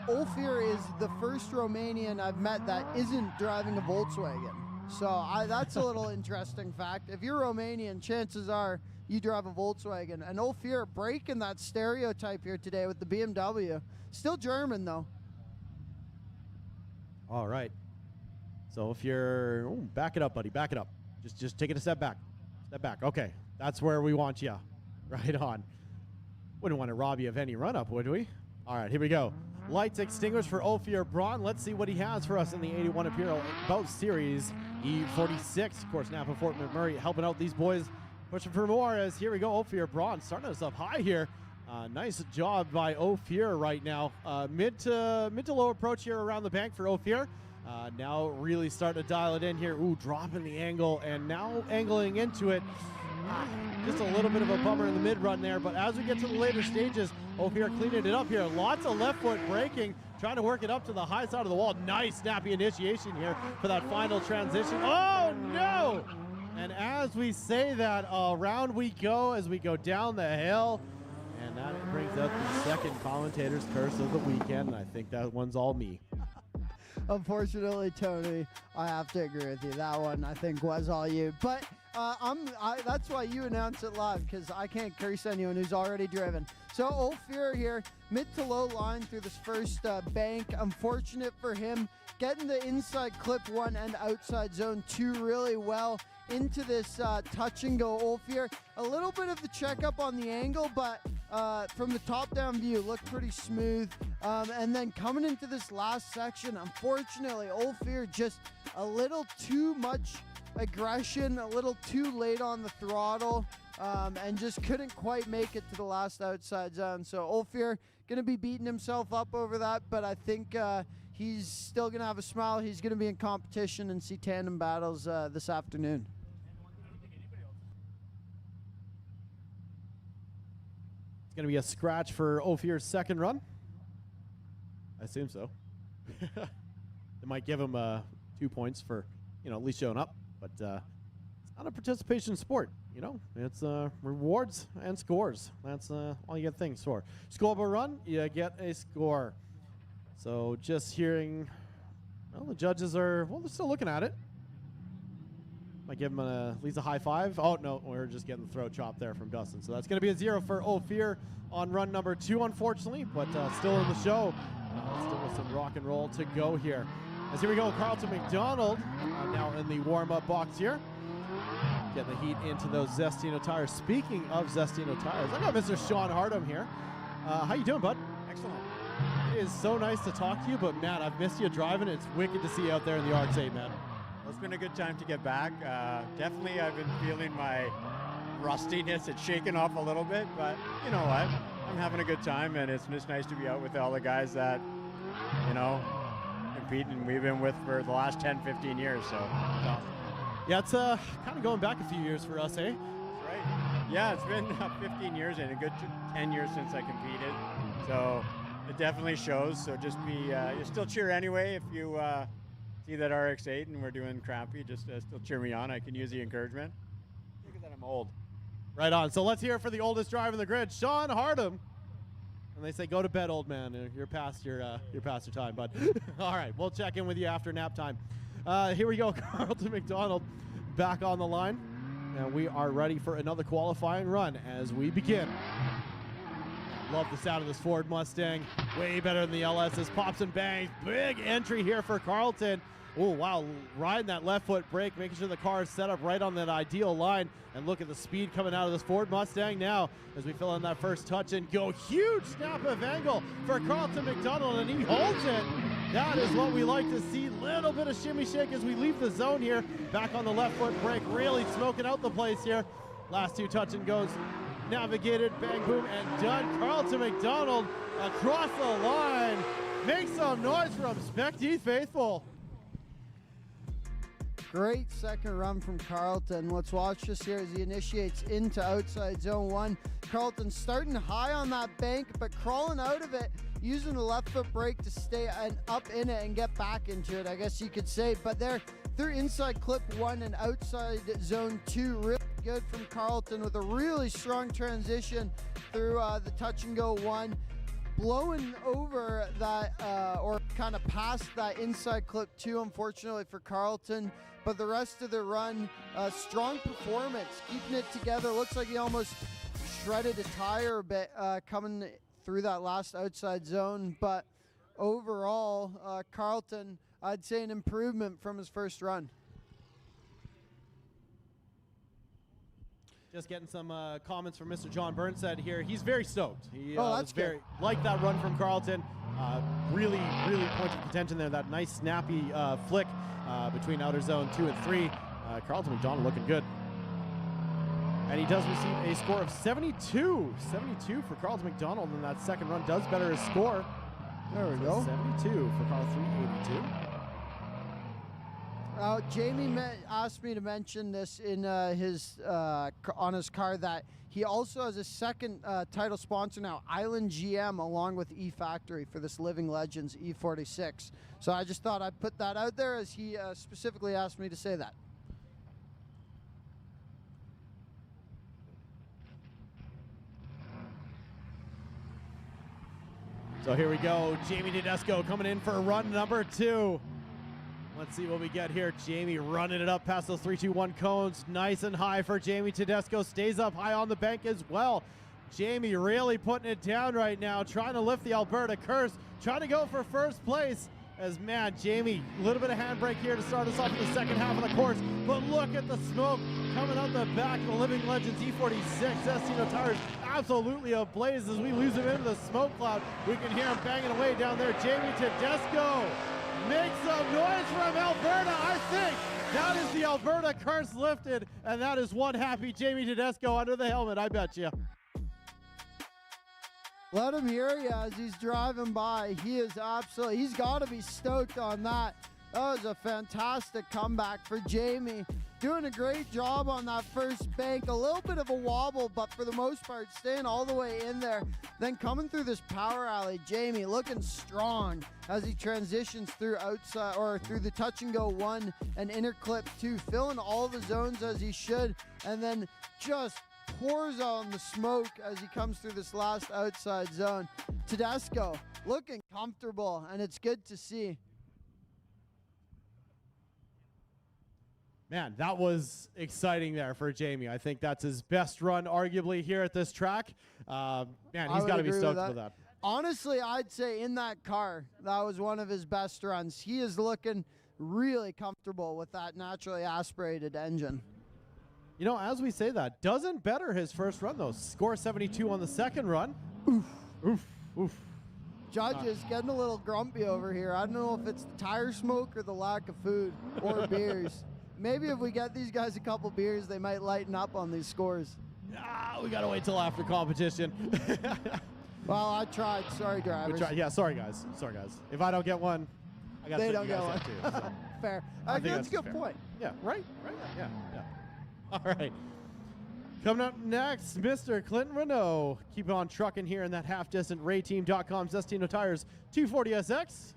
S8: Ophir is the first Romanian I've met that isn't driving a Volkswagen. So that's a little interesting fact. If you're Romanian, chances are you drive a Volkswagen. And Ophir breaking that stereotype here today with the BMW. Still German, though.
S7: All right. So if you're... back it up, buddy. Back it up. Just take it a step back. Step back. Okay. That's where we want you. Right on. Wouldn't want to rob you of any run-up, would we? All right, here we go. Lights extinguished for Ophir Braun. Let's see what he has for us in the 81 Imperial Boat Series E46. Of course, Napa Fort McMurray helping out these boys, pushing for more as here we go. Ophir Braun starting us up high here. Nice job by Ophir right now. Mid to low approach here around the bank for Ophir. Now really starting to dial it in here. Ooh, dropping the angle and now angling into it. Just a little bit of a bummer in the mid-run there, but as we get to the later stages, Ophir cleaning it up here. Lots of left foot braking, trying to work it up to the high side of the wall. Nice snappy initiation here for that final transition. Oh, no! And as we say that, around we go as we go down the hill. And that brings up the second commentator's curse of the weekend, and I think that one's all me.
S8: Unfortunately, Tony, I have to agree with you. That one, I think, was all you. But that's why you announce it live, because I can't curse anyone who's already driven. So Ophir here, mid to low line through this first bank. Unfortunate for him, getting the inside clip 1 and outside zone 2 really well into this touch and go. Ophir, a little bit of the checkup on the angle, but from the top down view, looked pretty smooth. And then coming into this last section, unfortunately, Ophir just a little too much aggression, a little too late on the throttle, and just couldn't quite make it to the last outside zone. So Ophir going to be beating himself up over that, but I think he's still going to have a smile. He's going to be in competition and see tandem battles this afternoon.
S7: It's going to be a scratch for Ophir's second run. I assume so. They might give him 2 points for, at least showing up. But it's not a participation sport, It's rewards and scores. That's all you get things for. Scoreboard run, you get a score. So just hearing, the judges are, they're still looking at it. Might give him at least a high five. Oh, no, we're just getting the throat chop there from Dustin. So that's going to be a 0 for Ophir on run number 2, unfortunately, but still in the show. Still with some rock and roll to go here. As here we go, Carlton McDonald now in the warm-up box here. Getting the heat into those Zestino tires. Speaking of Zestino tires, I got Mr. Sean Hardham here. How you doing, bud?
S10: Excellent.
S7: It is so nice to talk to you, but man, I've missed you driving. It's wicked to see you out there in the RX-8, man.
S10: Well, it's been a good time to get back. Definitely I've been feeling my rustiness. It's shaken off a little bit, but you know what? I'm having a good time, and it's just nice to be out with all the guys that, compete and we've been with for the last 10, 15 years, so it's awesome.
S7: Yeah, it's kind of going back a few years for us, eh?
S10: That's right. Yeah, it's been 15 years and a good 10 years since I competed, so it definitely shows. So just be, you still cheer anyway if you see that RX-8 and we're doing crappy, just still cheer me on. I can use the encouragement. Look that I'm old.
S7: Right on. So let's hear it for the oldest driver in the grid, Sean Hardham. And they say, go to bed, old man. You're past your time, bud. All right, we'll check in with you after nap time. Here we go, Carlton McDonald back on the line. And we are ready for another qualifying run as we begin. Love the sound of this Ford Mustang. Way better than the LS's. Pops and bangs. Big entry here for Carlton. Oh, wow. Riding that left foot brake, making sure the car is set up right on that ideal line. And look at the speed coming out of this Ford Mustang now as we fill in that first touch and go. Huge snap of angle for Carlton McDonald, and he holds it. That is what we like to see. Little bit of shimmy shake as we leave the zone here. Back on the left foot brake, really smoking out the place here. Last 2 touch and goes. Navigated, bang, boom, and done. Carlton McDonald across the line. Make some noise from Spec-D faithful.
S8: Great second run from Carlton. Let's watch this here as he initiates into outside zone 1. Carlton starting high on that bank, but crawling out of it, using the left foot brake to stay up in it and get back into it, I guess you could say. But they're inside clip 1 and outside zone 2. Really good from Carlton with a really strong transition through the touch and go 1. Blowing over that, or kind of past that inside clip 2, unfortunately for Carlton. But the rest of the run, strong performance, keeping it together. Looks like he almost shredded a tire a bit coming through that last outside zone. But overall, Carlton, I'd say an improvement from his first run.
S7: Just getting some comments from Mr. John Burnside here. He's very stoked. He
S8: that's
S7: very like that run from Carlton. Really points of contention there. That nice snappy flick between outer zone 2 and 3. Carlton McDonald looking good. And he does receive a score of 72. 72 for Carlton McDonald, and that second run does better his score.
S8: There we go.
S7: 72 for Carl 382.
S8: Jamie asked me to mention this in on his car that he also has a second title sponsor now, Island GM, along with E-Factory for this Living Legends E46. So I just thought I'd put that out there as he specifically asked me to say that.
S7: So here we go. Jamie Tedesco coming in for run number 2. Let's see what we get here. Jamie running it up past those 3-2-1 cones. Nice and high for Jamie Tedesco. Stays up high on the bank as well. Jamie really putting it down right now, trying to lift the Alberta curse, trying to go for first place. As man, Jamie, a little bit of handbrake here to start us off in the second half of the course. But look at the smoke coming out the back of the Living Legends E46. Destino Tires absolutely ablaze as we lose him into the smoke cloud. We can hear him banging away down there. Jamie Tedesco makes some noise from Alberta. I think that is the Alberta curse lifted, and that is one happy Jamie Tedesco under the helmet, I bet you.
S8: Let him hear you as he's driving by. He is absolutely, he's got to be stoked on that. That was a fantastic comeback for Jamie. Doing a great job on that first bank. A little bit of a wobble, but for the most part, staying all the way in there. Then coming through this power alley, Jamie looking strong as he transitions through outside or through the touch and go 1 and inner clip 2, filling all the zones as he should, and then just pours on the smoke as he comes through this last outside zone. Tedesco looking comfortable, and it's good to see.
S7: Man, that was exciting there for Jamie. I think that's his best run, arguably, here at this track. Man, he's got to be stoked with that.
S8: Honestly, I'd say in that car, that was one of his best runs. He is looking really comfortable with that naturally aspirated engine.
S7: You know, as we say that, doesn't better his first run, though. Score 72 on the second run.
S8: Oof.
S7: Oof. Oof.
S8: Judge is getting a little grumpy over here. I don't know if it's the tire smoke or the lack of food or beers. Maybe if we get these guys a couple beers, they might lighten up on these scores.
S7: We got to wait till after competition.
S8: Well, I tried. Sorry, drivers.
S7: Yeah, sorry, guys. Sorry, guys. If I don't get one, I got to
S8: They don't get one.
S7: too, so.
S8: Fair.
S7: I think
S8: That's a good
S7: fair.
S8: point.
S7: Yeah, right? Yeah. All right. Coming up next, Mr. Clinton Renault. Keep on trucking here in that half-distant rayteam.com Zestino Tires 240SX.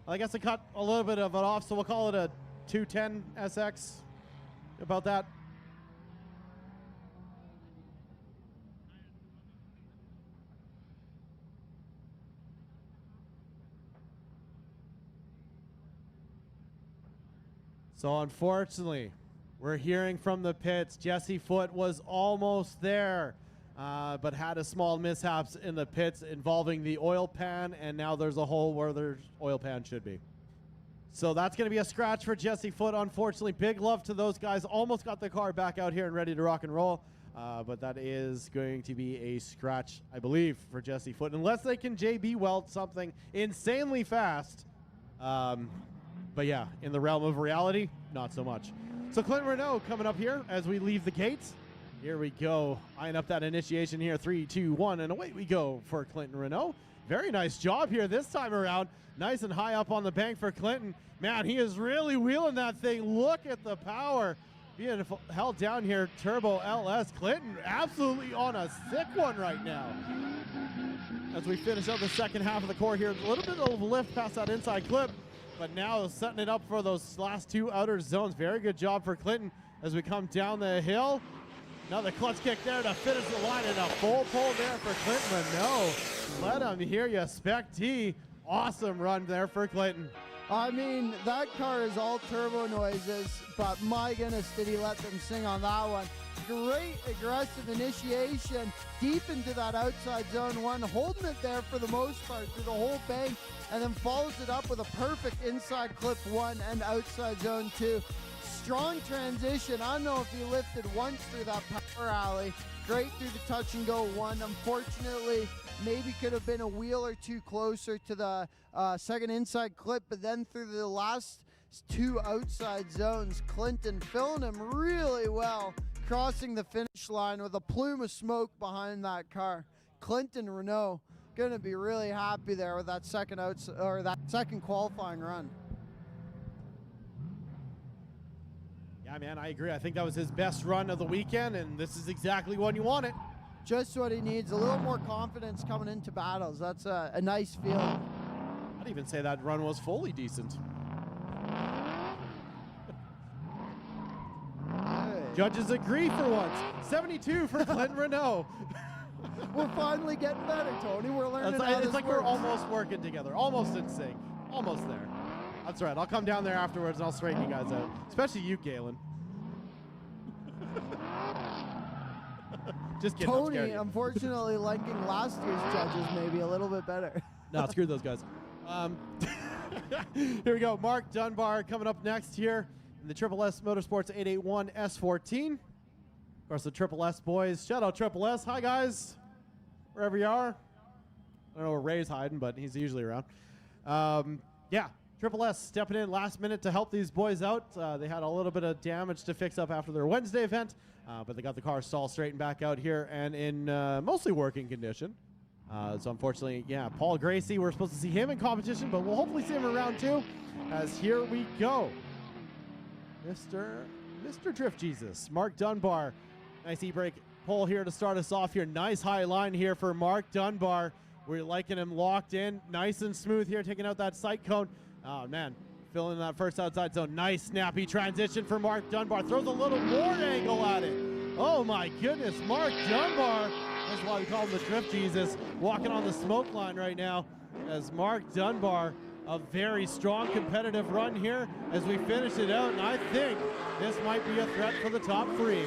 S7: I guess I cut a little bit of it off, so we'll call it a 210 SX. About that. So unfortunately, we're hearing from the pits. Jesse Foote was almost there, but had a small mishaps in the pits involving the oil pan, and now there's a hole where there's oil pan should be. So that's going to be a scratch for Jesse Foote, unfortunately. Big love to those guys. Almost got the car back out here and ready to rock and roll, but that is going to be a scratch, I believe, for Jesse Foote, unless they can JB weld something insanely fast. But yeah, in the realm of reality, not so much. So Clinton Renault coming up here as we leave the gates. Here we go, eyeing up that initiation here, 3, 2, 1, and away we go for Clinton Renault. Very nice job here this time around. Nice and high up on the bank for Clinton. Man, he is really wheeling that thing. Look at the power being held down here. Turbo LS. Clinton absolutely on a sick one right now. As we finish up the second half of the core here, a little bit of lift past that inside clip. But now setting it up for those last 2 outer zones. Very good job for Clinton as we come down the hill. Another clutch kick there to finish the line, and a full pull there for Clinton Renault. Let him hear you, Spec-D. Awesome run there for Clinton.
S8: I mean, that car is all turbo noises, but my goodness, did he let them sing on that one. Great aggressive initiation deep into that outside zone 1, holding it there for the most part through the whole bank, and then follows it up with a perfect inside clip 1 and outside zone 2. Strong transition. I don't know if he lifted once through that power alley. Great through the touch and go 1. Unfortunately, maybe could have been a wheel or 2 closer to the second inside clip, but then through the last 2 outside zones, Clinton filling him really well. crossing the finish line with a plume of smoke behind that car. Clinton Renault going to be really happy there with that second qualifying run.
S7: Yeah, man, I agree. I think that was his best run of the weekend, and this is exactly when you want it.
S8: Just what he needs. A little more confidence coming into battles. That's a nice feeling.
S7: I'd even say that run was fully decent.
S8: Hey.
S7: Judges agree for once. 72 for Clinton Renault.
S8: We're finally getting better, Tony. We're learning how
S7: It's
S8: this
S7: like
S8: works.
S7: we're almost working together. Almost in sync. Almost there. That's right. I'll come down there afterwards and I'll straighten you guys out. Especially you, Galen. Just kidding. I'm scared
S8: Tony,
S7: of you.
S8: unfortunately, liking last year's judges maybe a little bit better.
S7: No, screw those guys. Here we go. Mark Dunbar coming up next here in the Triple S Motorsports 881 S14. Of course, the Triple S boys. Shout out Triple S. Hi, guys. Wherever you are. I don't know where Ray's hiding, but he's usually around. Yeah, Triple S stepping in last minute to help these boys out. They had a little bit of damage to fix up after their Wednesday event, but they got the car stall straightened back out here and in mostly working condition. So unfortunately, yeah, Paul Gracie, we're supposed to see him in competition, but we'll hopefully see him in round 2, as here we go. Mr. Drift Jesus, Mark Dunbar. Nice e-brake pull here to start us off here. Nice high line here for Mark Dunbar. We're liking him locked in, nice and smooth here, taking out that sight cone. Oh, man, filling that first outside zone. Nice snappy transition for Mark Dunbar. Throws a little more angle at it. Oh, my goodness, Mark Dunbar. That's why we call him the Drift Jesus, walking on the smoke line right now as Mark Dunbar, a very strong competitive run here as we finish it out, and I think this might be a threat for the top 3.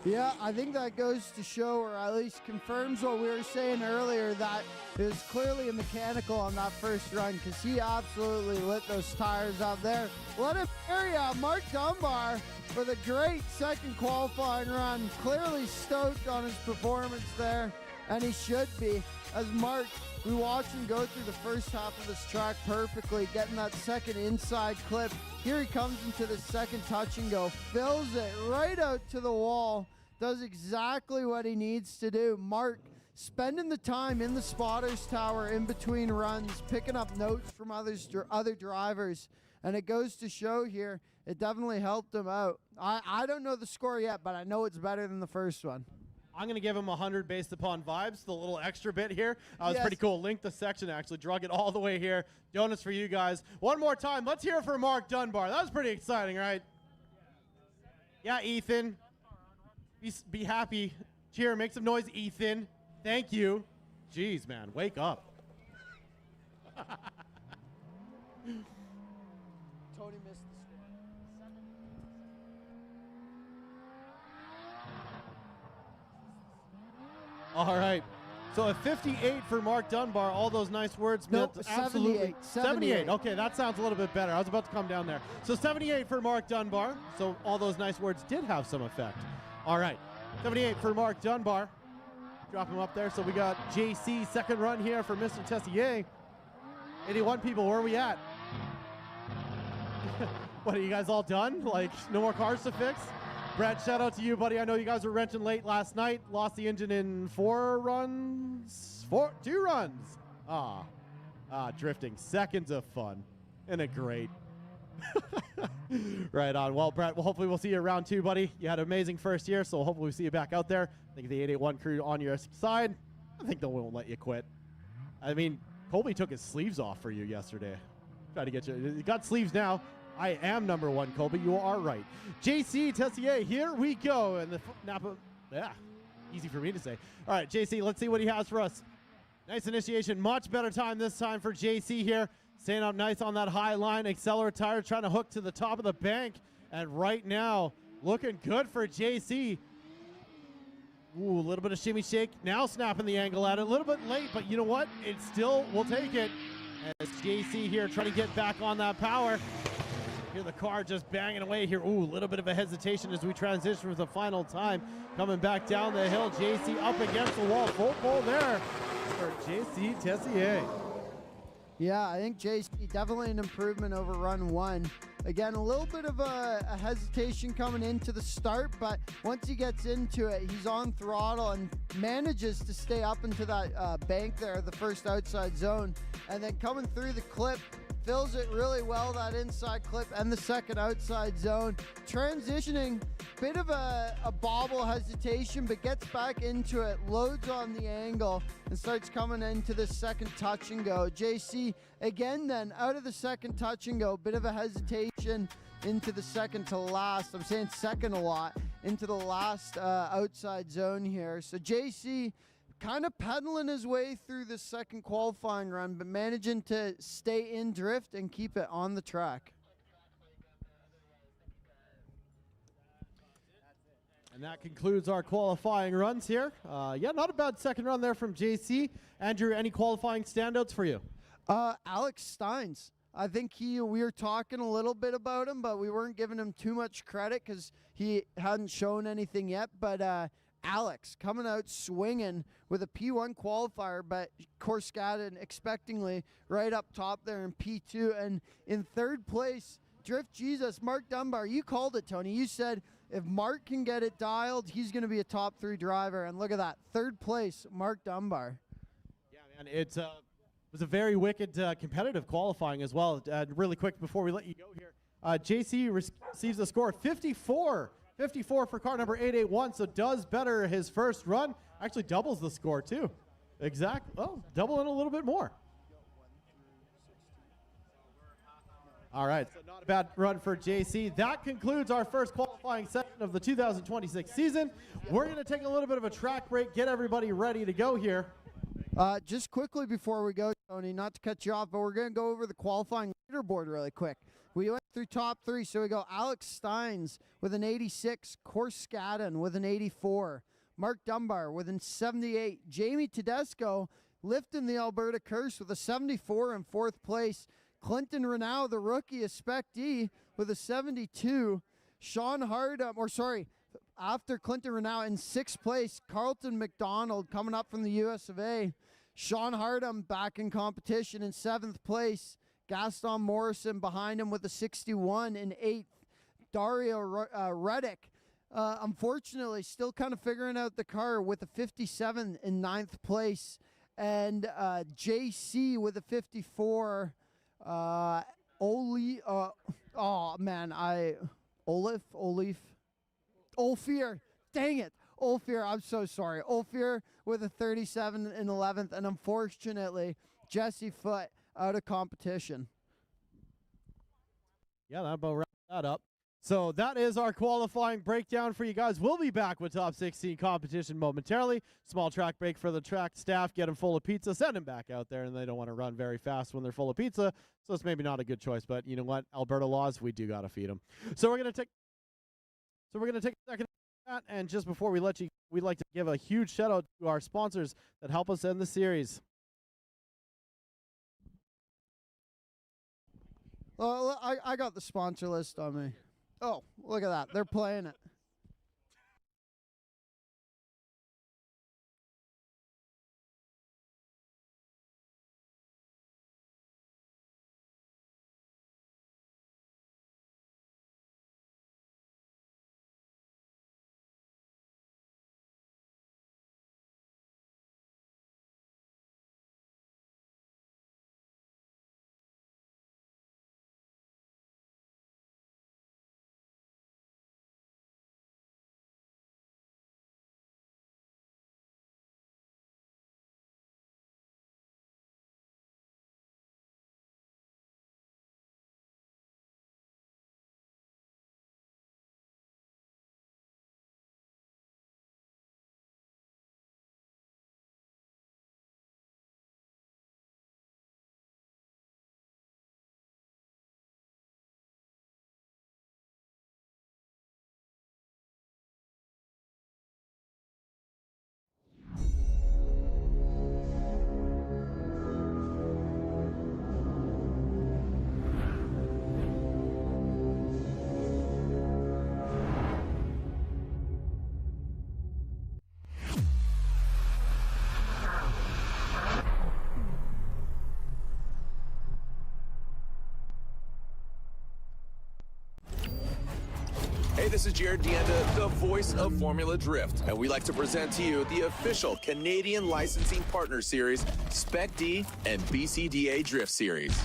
S8: Yeah, I think that goes to show, or at least confirms what we were saying earlier, that it was clearly a mechanical on that first run, because he absolutely lit those tires out there. Let him carry out. Mark Dunbar with a great second qualifying run. Clearly stoked on his performance there, and he should be. As Mark, we watched him go through the first half of this track perfectly, getting that second inside clip. Here he comes into the second touch and go, fills it right out to the wall, does exactly what he needs to do. Mark spending the time in the spotters tower in between runs, picking up notes from other drivers, and it goes to show here, it definitely helped him out. I don't know the score yet, but I know it's better than the first one.
S7: I'm going to give him 100 based upon vibes, the little extra bit here. It was pretty cool. Linked the section, actually. Drug it all the way here. Donuts for you guys. One more time. Let's hear it for Mark Dunbar. That was pretty exciting, right? Yeah, Ethan. Be happy. Cheer. Make some noise, Ethan. Thank you. Jeez, man. Wake up.
S8: Tony missed the score.
S7: All right. So a 58 for Mark Dunbar. All those nice words meant
S8: Nope,
S7: absolutely.
S8: 78.
S7: Okay, that sounds a little bit better. I was about to come down there. So 78 for Mark Dunbar. So all those nice words did have some effect. All right. 78 for Mark Dunbar. Drop him up there. So we got JC second run here for Mr. Tessier. 81 people. Where are we at? What, are you guys all done? Like, no more cars to fix? Brad, shout out to you, buddy. I know you guys were wrenching late last night. Lost the engine in 2 runs. Drifting. Seconds of fun. Isn't it great? Right on. Well, Brad, hopefully we'll see you around 2, buddy. You had an amazing first year, so hopefully we'll see you back out there. I think the 881 crew on your side, I think they won't let you quit. I mean, Colby took his sleeves off for you yesterday. Tried to get you. You got sleeves now. I am number 1, Colby. You are right. JC Tessier, here we go. And the Napa, easy for me to say. All right, JC, let's see what he has for us. Nice initiation. Much better time this time for JC here. Staying up nice on that high line. Accelerator tire trying to hook to the top of the bank. And right now, looking good for JC. Ooh, a little bit of shimmy shake. Now snapping the angle at it. A little bit late, but you know what? It still will take it. As JC here trying to get back on that power. Hear the car just banging away here. Ooh, a little bit of a hesitation as we transition for the final time. Coming back down the hill. JC up against the wall. Full pull there for JC Tessier.
S8: Yeah, I think JC definitely an improvement over run 1. Again, a little bit of a hesitation coming into the start, but once he gets into it, he's on throttle and manages to stay up into that bank there, the first outside zone, and then coming through the clip, fills it really well, that inside clip and the second outside zone. Transitioning, bit of a bobble hesitation, but gets back into it, loads on the angle, and starts coming into the second touch and go. JC, again then, out of the second touch and go, bit of a hesitation into the second to last. I'm saying second a lot, into the last outside zone here. So JC, kind of pedaling his way through the second qualifying run, but managing to stay in drift and keep it on the track.
S7: And that concludes our qualifying runs here. Yeah, not a bad second run there from JC. Andrew, any qualifying standouts for you?
S8: Alex Steins. I think we were talking a little bit about him, but we weren't giving him too much credit because he hadn't shown anything yet. But Alex coming out swinging with a P1 qualifier, but Corskaden expectingly right up top there in P2. And in third place, Drift Jesus, Mark Dunbar. You called it, Tony. You said if Mark can get it dialed, he's going to be a top 3 driver. And look at that. Third place, Mark Dunbar.
S7: Yeah, man, it was a very wicked competitive qualifying as well. Really quick before we let you go here, JC receives a score of 54 for car number 881, so does better his first run. Actually doubles the score too. Exactly. Oh, doubling a little bit more. All right, so not a bad run for JC. That concludes our first qualifying session of the 2026 season. We're going to take a little bit of a track break, get everybody ready to go here.
S8: Just quickly before we go, Tony, not to cut you off, but we're going to go over the qualifying leaderboard really quick. We went through top 3, so we go Alex Steins with an 86, Corskaden with an 84, Mark Dunbar with an 78, Jamie Tedesco lifting the Alberta curse with a 74 in 4th place, Clinton Renaud, the rookie of Spec-D, with a 72, Sean Hardum, after Clinton Renaud in 6th place, Carlton McDonald coming up from the US of A, Sean Hardum back in competition in 7th place, Gaston Morrison behind him with a 61 in 8th. Dario Reddick, unfortunately, still kind of figuring out the car with a 57 in 9th place. And JC with a 54. Olfier. Dang it. Olfier, I'm so sorry. Olfier with a 37 in 11th. And unfortunately, Jesse Foote out of competition.
S7: Yeah, that about wraps that up. So that is our qualifying breakdown for you guys. We'll be back with top 16 competition momentarily. Small track break for the track staff. Get them full of pizza. Send them back out there, and they don't want to run very fast when they're full of pizza. So it's maybe not a good choice, but you know what? Alberta laws, we do got to feed them. So we're going to take a second, and just before we let you, we'd like to give a huge shout out to our sponsors that help us end the series.
S8: Well, I got the sponsor list on me. Oh, look at that. They're playing it.
S1: Hey, this is Jared Deanda, the voice of Formula Drift, and we like to present to you the official Canadian Licensing Partner Series, Spec-D and BCDA Drift Series.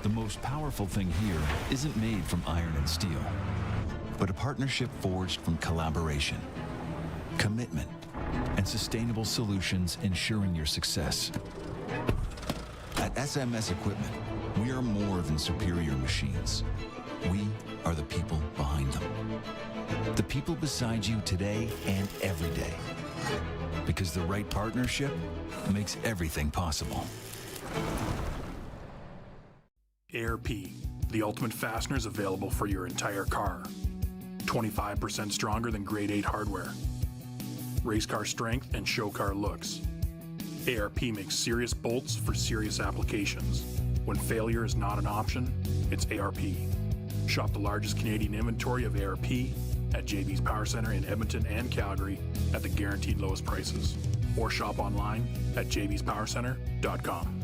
S2: The most powerful thing here isn't made from iron and steel, but a partnership forged from collaboration, commitment, and sustainable solutions ensuring your success. At SMS Equipment, we are more than superior machines. We are the people behind them. The people beside you today and every day. Because the right partnership makes everything possible.
S3: ARP, the ultimate fasteners available for your entire car. 25% stronger than grade 8 hardware. Race car strength and show car looks. ARP makes serious bolts for serious applications. When failure is not an option, it's ARP. Shop the largest Canadian inventory of ARP at JB's Power Center in Edmonton and Calgary at the guaranteed lowest prices. Or shop online at jbspowercenter.com.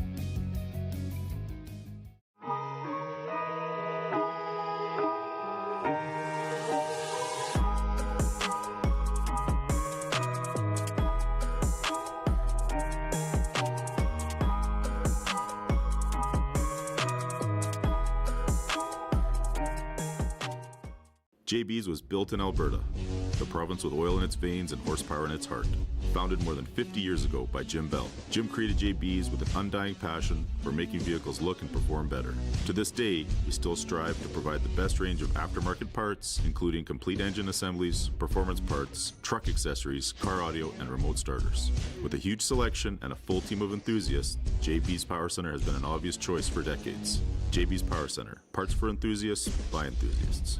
S4: JB's was built in Alberta, the province with oil in its veins and horsepower in its heart. Founded more than 50 years ago by Jim Bell. Jim created JB's with an undying passion for making vehicles look and perform better. To this day, we still strive to provide the best range of aftermarket parts, including complete engine assemblies, performance parts, truck accessories, car audio, and remote starters. With a huge selection and a full team of enthusiasts, JB's Power Center has been an obvious choice for decades. JB's Power Center, parts for enthusiasts by enthusiasts.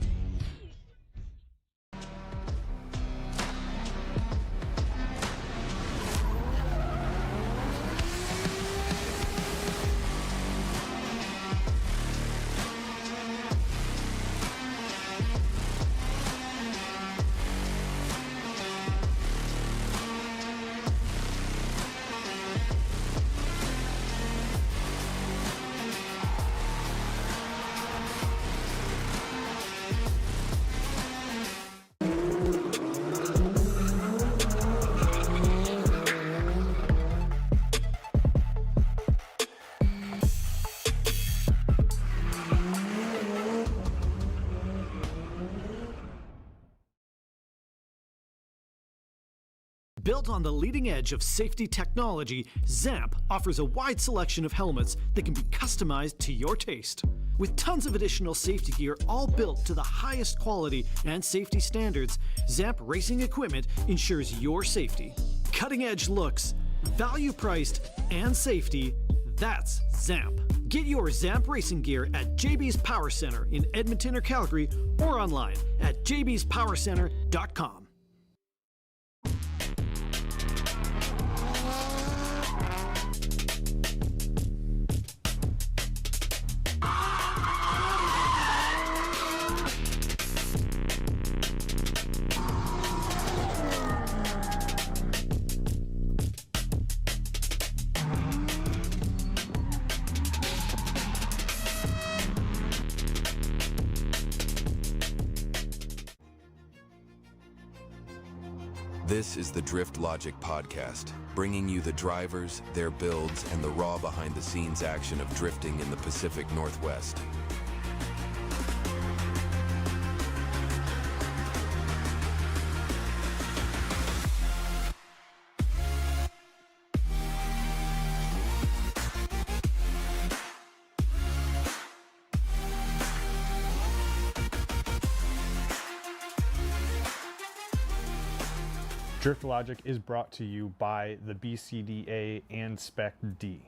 S5: Built on the leading edge of safety technology, ZAMP offers a wide selection of helmets that can be customized to your taste. With tons of additional safety gear all built to the highest quality and safety standards, ZAMP racing equipment ensures your safety. Cutting-edge looks, value-priced, and safety, that's ZAMP. Get your ZAMP racing gear at JB's Power Center in Edmonton or Calgary or online at jbspowercenter.com.
S9: This is the Drift Logic podcast, bringing you the drivers, their builds, and the raw behind-the-scenes action of drifting in the Pacific Northwest.
S6: Drift Logic is brought to you by the BCDA and Spec-D.